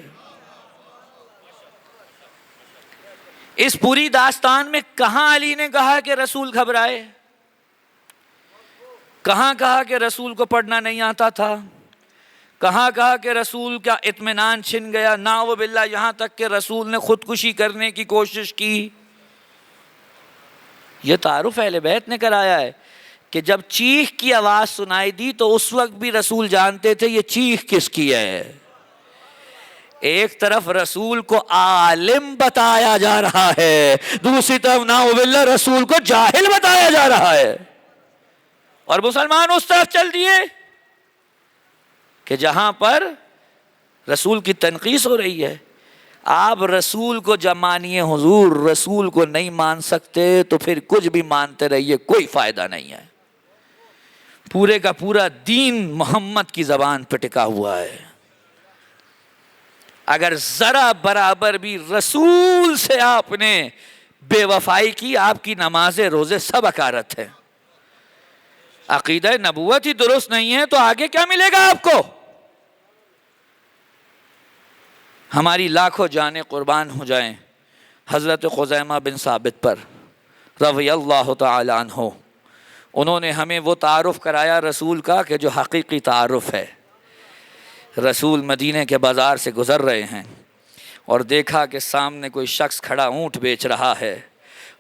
اس پوری داستان میں کہاں علی نے کہا کہ رسول گھبرائے؟ کہاں کہا کہ رسول کو پڑھنا نہیں آتا تھا؟ کہاں کہا کہ رسول کا اطمینان چھن گیا؟ نعوذ باللہ یہاں تک کہ رسول نے خودکشی کرنے کی کوشش کی۔ یہ تعارف اہل بیت نے کرایا ہے کہ جب چیخ کی آواز سنائی دی تو اس وقت بھی رسول جانتے تھے یہ چیخ کس کی ہے۔ ایک طرف رسول کو عالم بتایا جا رہا ہے، دوسری طرف نعوذ باللہ رسول کو جاہل بتایا جا رہا ہے، اور مسلمان اس طرف چل دیے کہ جہاں پر رسول کی تنقیص ہو رہی ہے۔ آپ رسول کو جب مانیے حضور، رسول کو نہیں مان سکتے تو پھر کچھ بھی مانتے رہیے، کوئی فائدہ نہیں ہے۔ پورے کا پورا دین محمد کی زبان پہ ٹکا ہوا ہے. اگر ذرا برابر بھی رسول سے آپ نے بے وفائی کی، آپ کی نمازیں روزے سب اکارت ہے. عقیدہ نبوت ہی درست نہیں ہے تو آگے کیا ملے گا آپ کو؟ ہماری لاکھوں جانیں قربان ہو جائیں حضرت خزیمہ بن ثابت پر رضی اللہ تعالی عنہ. انہوں نے ہمیں وہ تعارف کرایا رسول کا کہ جو حقیقی تعارف ہے. رسول مدینے کے بازار سے گزر رہے ہیں اور دیکھا کہ سامنے کوئی شخص کھڑا اونٹ بیچ رہا ہے،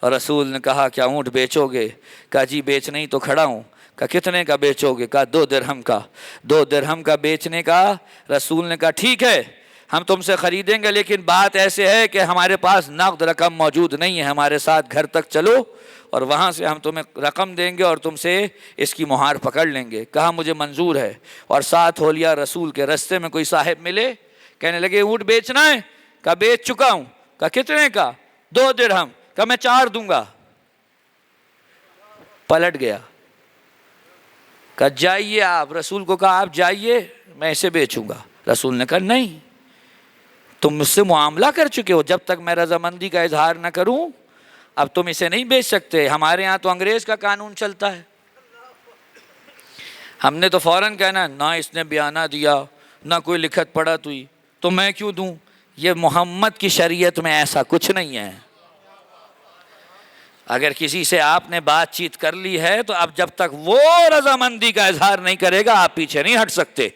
اور رسول نے کہا کیا اونٹ بیچو گے؟ کہا جی بیچنے ہی تو کھڑا ہوں. کہا کتنے کا بیچو گے؟ کہا 2 درہم کا. 2 درہم کا بیچنے کا. رسول نے کہا ٹھیک ہے ہم تم سے خریدیں گے، لیکن بات ایسے ہے کہ ہمارے پاس نقد رقم موجود نہیں ہے، ہمارے ساتھ گھر تک چلو اور وہاں سے ہم تمہیں رقم دیں گے اور تم سے اس کی مہار پکڑ لیں گے. کہا مجھے منظور ہے، اور ساتھ ہو لیا. رسول کے رستے میں کوئی صاحب ملے، کہنے لگے اونٹ بیچنا ہے؟ کہا بیچ چکا ہوں. کہا کتنے کا؟ 2 درہم. کہا میں 4 دوں گا. پلٹ گیا. کہا جائیے آپ. رسول کو کہا آپ جائیے میں اسے بیچوں گا. رسول نے کہا نہیں، تم مجھ سے معاملہ کر چکے ہو، جب تک میں رضامندی کا اظہار نہ کروں اب تم اسے نہیں بیچ سکتے. ہمارے ہاں تو انگریز کا قانون چلتا ہے. ہم نے تو فوراً کہنا نہ اس نے بیانہ دیا نہ کوئی لکھت پڑھت ہوئی تو میں کیوں دوں. یہ محمد کی شریعت میں ایسا کچھ نہیں ہے. اگر کسی سے آپ نے بات چیت کر لی ہے تو اب جب تک وہ رضامندی کا اظہار نہیں کرے گا آپ پیچھے نہیں ہٹ سکتے.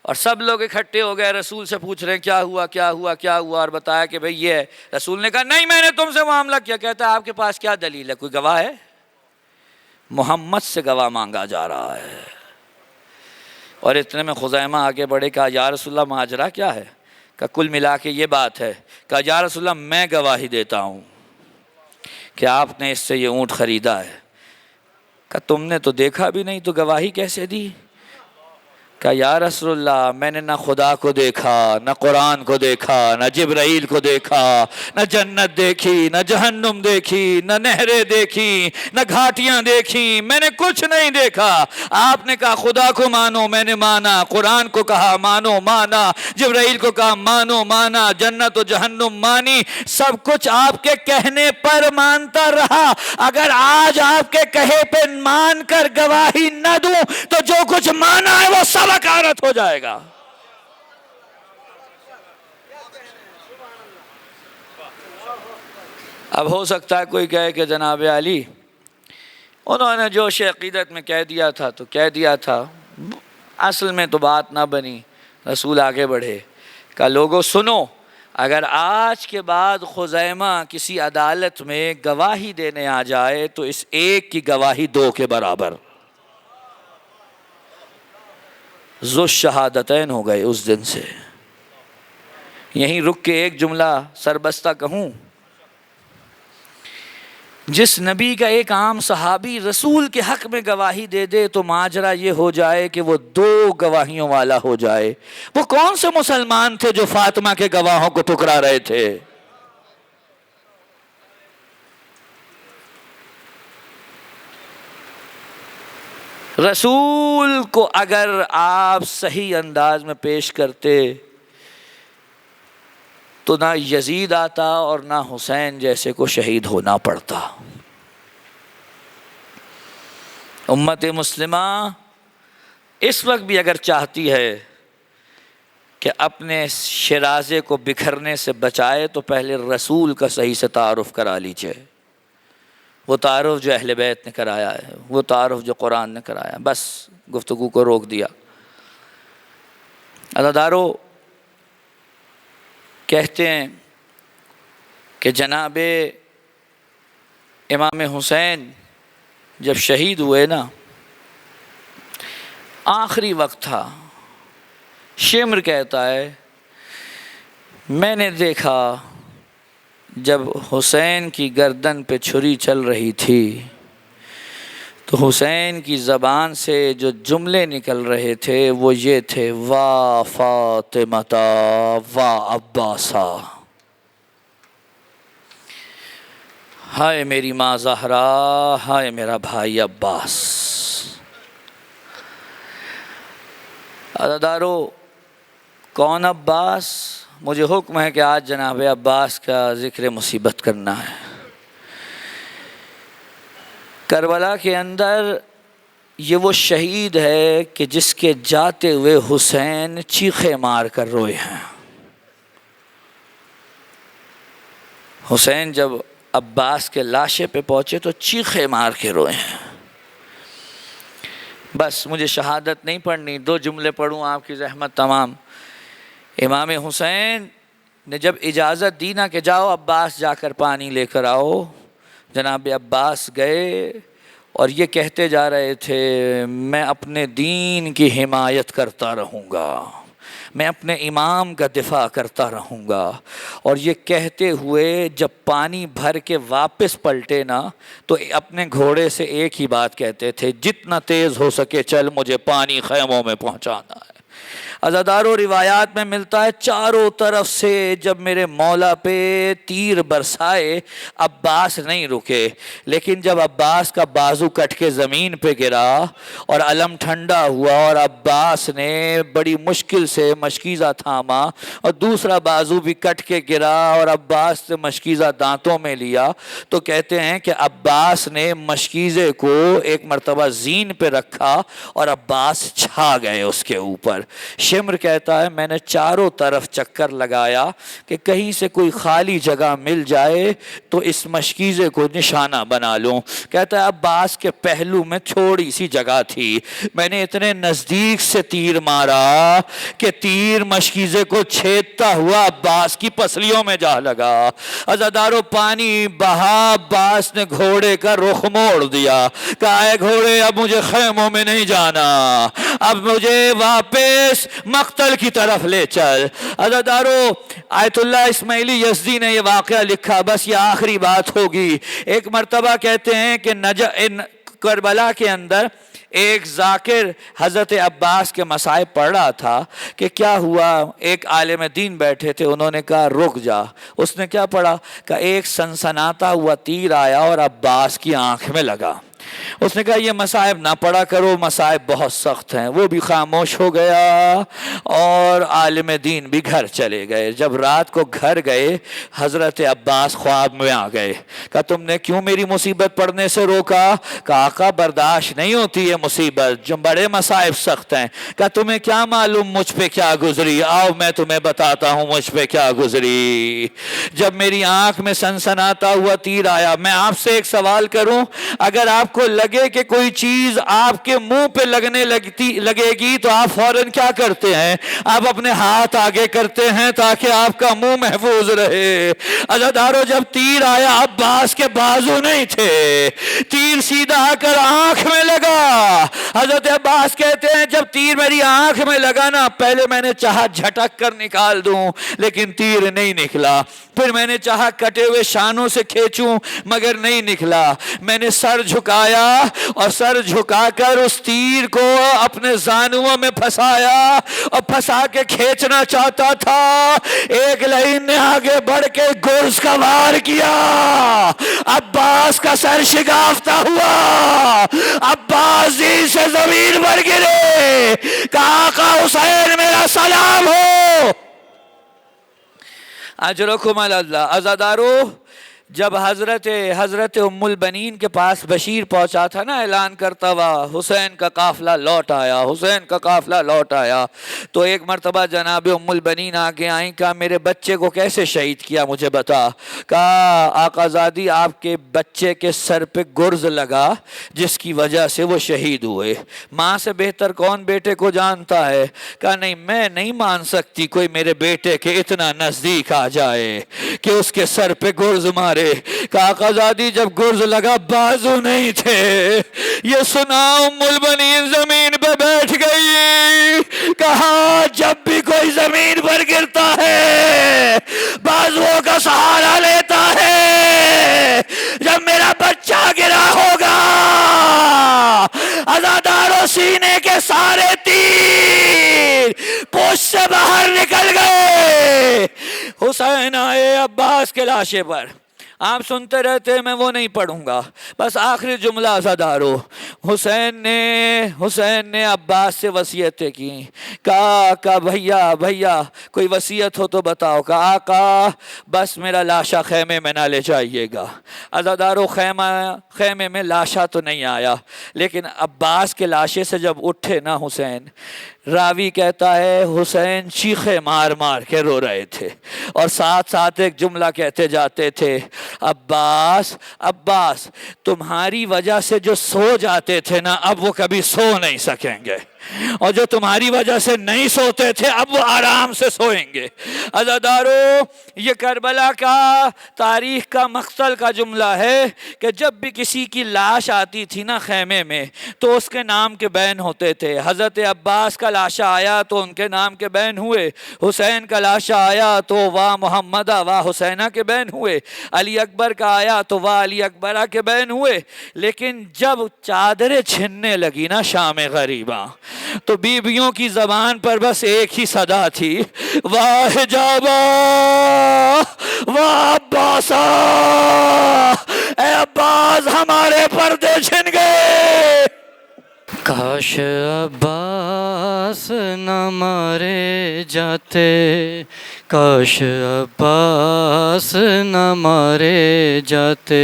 اور سب لوگ اکٹھے ہو گئے، رسول سے پوچھ رہے ہیں کیا ہوا کیا ہوا کیا ہوا، اور بتایا کہ بھئی یہ ہے. رسول نے کہا نہیں میں نے تم سے معاملہ کیا. کہتا ہے آپ کے پاس کیا دلیل ہے؟ کوئی گواہ ہے؟ محمد سے گواہ مانگا جا رہا ہے. اور اتنے میں خزیمہ آگے بڑھے. کہا یا رسول اللہ ماجرا کیا ہے؟ کہا کل ملا کے یہ بات ہے. کہا یا رسول اللہ میں گواہی دیتا ہوں کہ آپ نے اس سے یہ اونٹ خریدا ہے. کہا تم نے تو دیکھا بھی نہیں تو گواہی کیسے دی؟ کہا یا رسول اللہ میں نے نہ خدا کو دیکھا، نہ قرآن کو دیکھا، نہ جبرائیل کو دیکھا، نہ جنت دیکھی، نہ جہنم دیکھی، نہ نہریں دیکھی، نہ گھاٹیاں دیکھی، میں نے کچھ نہیں دیکھا. آپ نے کہا خدا کو مانو، میں نے مانا. قرآن کو کہا مانو، مانا. جبرائیل کو کہا مانو، مانا. جنت و جہنم مانی. سب کچھ آپ کے کہنے پر مانتا رہا. اگر آج آپ کے کہے پہ مان کر گواہی نہ دوں تو جو کچھ مانا ہے وہ سب اکارت ہو جائے گا. اب ہو سکتا ہے کوئی کہے کہ جناب علی انہوں نے جو شے عقیدت میں کہہ دیا تھا تو کہہ دیا تھا، اصل میں تو بات نہ بنی. رسول آگے بڑھے. کہا لوگوں سنو، اگر آج کے بعد خزیمہ کسی عدالت میں گواہی دینے آ جائے تو اس ایک کی گواہی 2 کے برابر. ذو الشہادتین ہو گئے اس دن سے. یہیں رک کے ایک جملہ سربستہ کہوں، جس نبی کا ایک عام صحابی رسول کے حق میں گواہی دے دے تو ماجرا یہ ہو جائے کہ وہ 2 گواہیوں والا ہو جائے. وہ کون سے مسلمان تھے جو فاطمہ کے گواہوں کو ٹھکرا رہے تھے؟ رسول کو اگر آپ صحیح انداز میں پیش کرتے تو نہ یزید آتا اور نہ حسین جیسے کو شہید ہونا پڑتا. امت مسلمہ اس وقت بھی اگر چاہتی ہے کہ اپنے شرازے کو بکھرنے سے بچائے تو پہلے رسول کا صحیح سے تعارف کرا لیجئے. وہ تعارف جو اہل بیت نے کرایا ہے، وہ تعارف جو قرآن نے کرایا. بس گفتگو کو روک دیا. عزادارو کہتے ہیں کہ جناب امام حسین جب شہید ہوئے نا، آخری وقت تھا. شمر کہتا ہے میں نے دیکھا جب حسین کی گردن پہ چھری چل رہی تھی تو حسین کی زبان سے جو جملے نکل رہے تھے وہ یہ تھے، وا فاطمہ وا عباسا. ہائے میری ماں زہرا، ہائے میرا بھائی عباس. عزادارو، کون عباس؟ مجھے حکم ہے کہ آج جناب عباس کا ذکر مصیبت کرنا ہے۔ کربلا کے اندر یہ وہ شہید ہے کہ جس کے جاتے ہوئے حسین چیخے مار کر روئے ہیں۔ حسین جب عباس کے لاشے پہ پہنچے تو چیخے مار کے روئے ہیں۔ بس مجھے شہادت نہیں پڑھنی، 2 جملے پڑھوں آپ کی زحمت تمام۔ امام حسین نے جب اجازت دی نا کہ جاؤ عباس جا کر پانی لے کر آؤ، جناب عباس گئے اور یہ کہتے جا رہے تھے میں اپنے دین کی حمایت کرتا رہوں گا، میں اپنے امام کا دفاع کرتا رہوں گا۔ اور یہ کہتے ہوئے جب پانی بھر کے واپس پلٹے نا تو اپنے گھوڑے سے ایک ہی بات کہتے تھے، جتنا تیز ہو سکے چل، مجھے پانی خیموں میں پہنچانا ہے۔ عزادارو، روایات میں ملتا ہے چاروں طرف سے جب میرے مولا پہ تیر برسائے عباس نہیں رکے، لیکن جب عباس کا بازو کٹ کے زمین پہ گرا اور علم ٹھنڈا ہوا اور عباس نے بڑی مشکل سے مشکیزہ تھاما اور دوسرا بازو بھی کٹ کے گرا اور عباس نے مشکیزہ دانتوں میں لیا، تو کہتے ہیں کہ عباس نے مشکیزے کو ایک مرتبہ زین پہ رکھا اور عباس چھا گئے اس کے اوپر۔ شمر کہتا ہے میں نے چاروں طرف چکر لگایا کہ کہیں سے کوئی خالی جگہ مل جائے تو اس مشکیزے کو نشانہ بنا لوں۔ کہتا ہے عباس کے پہلو میں تھوڑی سی جگہ تھی، میں نے اتنے نزدیک سے تیر مارا کہ تیر مشکیزے کو چھیدتا ہوا عباس کی پسلیوں میں جا لگا۔ عزادارو، پانی بہا، عباس نے گھوڑے کا رخ موڑ دیا، کہا اے گھوڑے اب مجھے خیموں میں نہیں جانا، اب مجھے واپس مقتل کی طرف لے چل۔ عزادارو، آیت اللہ اسماعیلی یزدی نے یہ واقعہ لکھا، بس یہ آخری بات ہوگی۔ ایک مرتبہ کہتے ہیں کہ کربلا کے اندر ایک ذاکر حضرت عباس کے مصائب پڑھ رہا تھا کہ کیا ہوا، ایک عالم دین بیٹھے تھے، انہوں نے کہا رک جا۔ اس نے کیا پڑھا کہ ایک سنسناتا ہوا تیر آیا اور عباس کی آنکھ میں لگا۔ اس نے کہا یہ مصائب نہ پڑھا کرو، مصائب بہت سخت ہیں۔ وہ بھی خاموش ہو گیا اور عالم دین بھی گھر چلے گئے۔ جب رات کو گھر گئے حضرت عباس خواب میں آ گئے، کہا تم نے کیوں میری مصیبت پڑھنے سے روکا؟ کہا آقا برداشت نہیں ہوتی ہے مصیبت، جو بڑے مصائب سخت ہیں۔ کہا تمہیں کیا معلوم مجھ پہ کیا گزری؟ آؤ میں تمہیں بتاتا ہوں مجھ پہ کیا گزری۔ جب میری آنکھ میں سنسناتا ہوا تیر آیا، میں آپ سے ایک سوال کروں، اگر آپ کو لگے کہ کوئی چیز آپ کے منہ پہ لگے گی تو آپ فوراً کیا کرتے ہیں؟ آپ اپنے ہاتھ آگے کرتے ہیں تاکہ آپ کا منہ محفوظ رہے۔ عزادارو، جب تیر آیا عباس کے بازو نہیں تھے، تیر سیدھا آ کر آنکھ میں لگا۔ حضرت عباس کہتے ہیں جب تیر میری آنکھ میں لگا نا، پہلے میں نے چاہا جھٹک کر نکال دوں لیکن تیر نہیں نکلا، پھر میں نے چاہا کٹے ہوئے شانوں سے کھینچوں مگر نہیں نکلا۔ میں نے سر جھکایا اور سر جھکا کر اس تیر کو اپنے زانووں میں پھنسایا اور پھنسا کے کھینچنا چاہتا تھا، ایک لعین نے آگے بڑھ کے گرز کا وار کیا، عباس کا سر شگافتہ ہوا، عباس زین سے زمین پر گرے، کہا آقا حسین میرا سلام ہو، اجرکم اللہ۔ عزادارو، جب حضرت ام البنین کے پاس بشیر پہنچا تھا نا اعلان کرتا ہوا حسین کا قافلہ لوٹ آیا، حسین کا قافلہ لوٹ آیا، تو ایک مرتبہ جناب ام البنین آگے آئیں، کہا میرے بچے کو کیسے شہید کیا مجھے بتا۔ کہا آقا زادی آپ کے بچے کے سر پہ گرز لگا جس کی وجہ سے وہ شہید ہوئے، ماں سے بہتر کون بیٹے کو جانتا ہے؟ کہا نہیں میں نہیں مان سکتی کوئی میرے بیٹے کے اتنا نزدیک آ جائے کہ اس کے سر پہ گرز مارے۔ کہا آقا زادی جب گرز لگا بازو نہیں تھے۔ یہ سنا ام البنین زمین پہ بیٹھ گئی، کہا جب بھی کوئی زمین پر گرتا ہے بازوؤں کا سہارا لیتا ہے، جب میرا بچہ گرا ہوگا عزادارو سینے کے سارے تیر پوچھ سے باہر نکل گئے۔ حسین آئے عباس کے لاشے پر، آپ سنتے رہتے ہیں میں وہ نہیں پڑھوں گا، بس آخری جملہ عزادارو، حسین نے عباس سے وصیتیں کی. کہا بھیا کوئی وصیت ہو تو بتاؤ. کہا آقا بس میرا لاشا خیمے میں نہ لے جائیے گا. عزادارو خیمے میں لاشا تو نہیں آیا، لیکن عباس کے لاشے سے جب اٹھے نا حسین، راوی کہتا ہے حسین چیخے مار مار کے رو رہے تھے، اور ساتھ ساتھ ایک جملہ کہتے جاتے تھے، عباس تمہاری وجہ سے جو سو جاتے تھے نا اب وہ کبھی سو نہیں سکیں گے، اور جو تمہاری وجہ سے نہیں سوتے تھے اب وہ آرام سے سوئیں گے. عزادارو یہ کربلا کا تاریخ کا مقتل کا جملہ ہے کہ جب بھی کسی کی لاش آتی تھی نا خیمے میں تو اس کے نام کے بین ہوتے تھے. حضرت عباس کا لاشا آیا تو ان کے نام کے بین ہوئے، حسین کا لاشا آیا تو واہ محمدہ واہ حسینہ کے بین ہوئے، علی اکبر کا آیا تو واہ علی اکبرہ کے بین ہوئے. لیکن جب چادریں چھننے لگی نا شام غریباں تو بیویوں کی زبان پر بس ایک ہی صدا تھی، واہ حجابا واہ عباسا، اے عباس ہمارے پردے چھن گئے. کاش عباس نہ مارے جاتے، کاش عباس نہ مارے جاتے،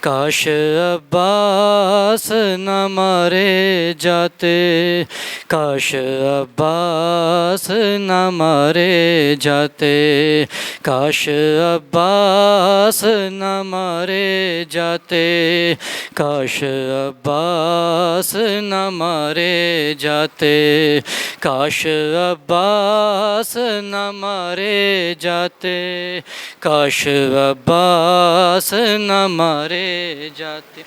کاش عباس نہ مارے جاتے، کاش عباس نہ مارے جاتے، کاش عباس نہ مارے جاتے، کاش عباس نہ مارے جاتے، کاش عباس نہ مارے جاتے، کاش عباس نہ مارے جاتے،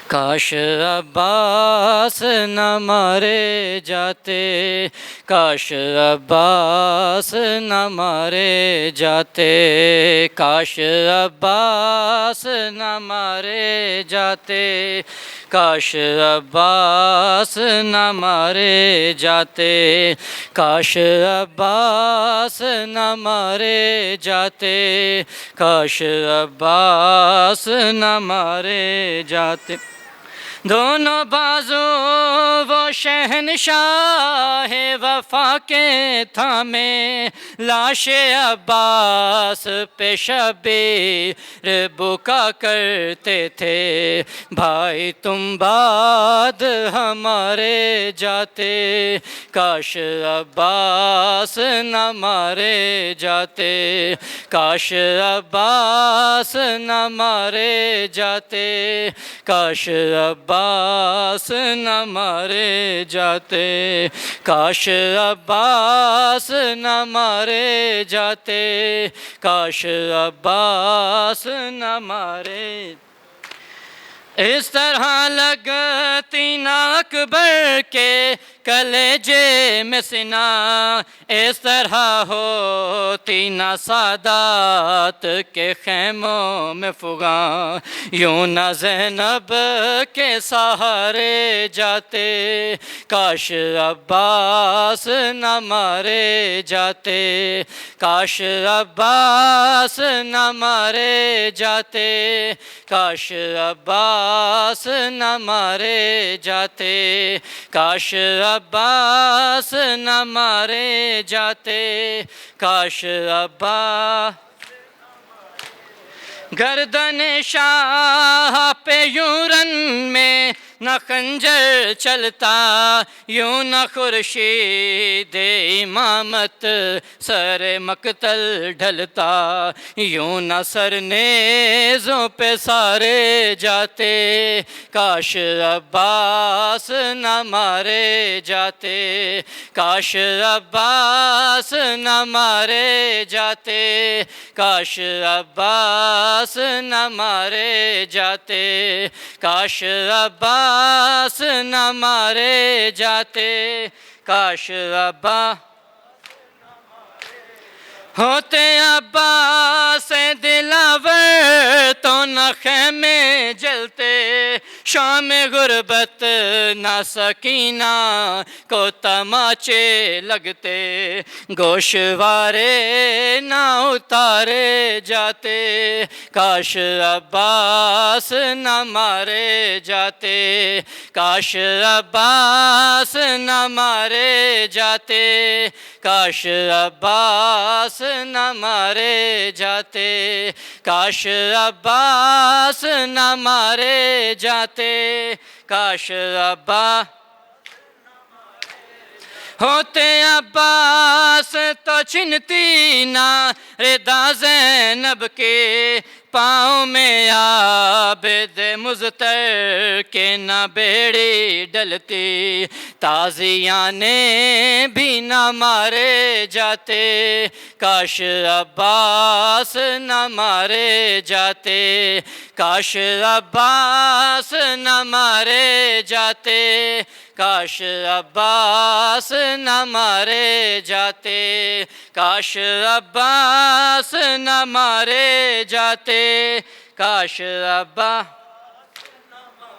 کاش عباس نہ مارے جاتے، کاش عباس نہ مارے جاتے، کاش عباس نہ مارے جاتے، کاش عباس نہ مارے جاتے، کاش عباس نہ مارے جاتے، کاش عباس نہ مارے جاتے. دونوں بازو وہ شہنشاہ وفا کے تھامے، لاش عباس پہ شبیر بکا کرتے تھے، بھائی تم بعد ہمارے جاتے، کاش عباس نہ مارے جاتے، کاش عباس نہ مارے جاتے، کاش عباس نہ مارے جاتے، کاش عباس نہ مارے جاتے، کاش عباس نہ مارے. اس طرح لگتی نا اکبر کے کلیجے میں سنا، اس طرح ہوتی نہ سادات کے خیموں میں فغاں، یوں نہ زینب کے سہارے جاتے، کاش عباس نہ مارے جاتے، کاش عباس نہ مارے جاتے، کاش عباس نہ مارے جاتے، کاش عباس نہ مارے جاتے، کاش عباس. گردن شاہ پہ یوں رن میں نہ خنجر چلتا، یوں نہ خورشید امامت سر مقتل ڈھلتا، یوں نہ سر نیزوں پہ سارے جاتے، کاش عباس نہ مارے جاتے، کاش عباس نہ مارے جاتے، کاش عباس نہ مارے جاتے، کاش عباس نہ مارے جاتے، کاش عباس ہوتے عباس دلاور تو نہ خیمے جلتے، شام غربت نہ سکینہ کو تماچے لگتے، گوشوارے نہ اتارے جاتے، کاش عباس نہ مارے جاتے، کاش عباس نہ مارے جاتے، کاش عباس نہ مارے جاتے، کاش عباس نہ مارے جاتے، کاش عباس ہوتے عباس تو چھنتی نہ ردا زینب کے پاؤں میں، عابد مضطر کے نہ بیڑی ڈلتی، تازیانے بھی نہ مارے جاتے، کاش عباس نہ مارے جاتے، کاش عباس نہ مارے جاتے، کاش عباس نہ مارے جاتے، کاش عباس نہ مارے جاتے، کاش عباس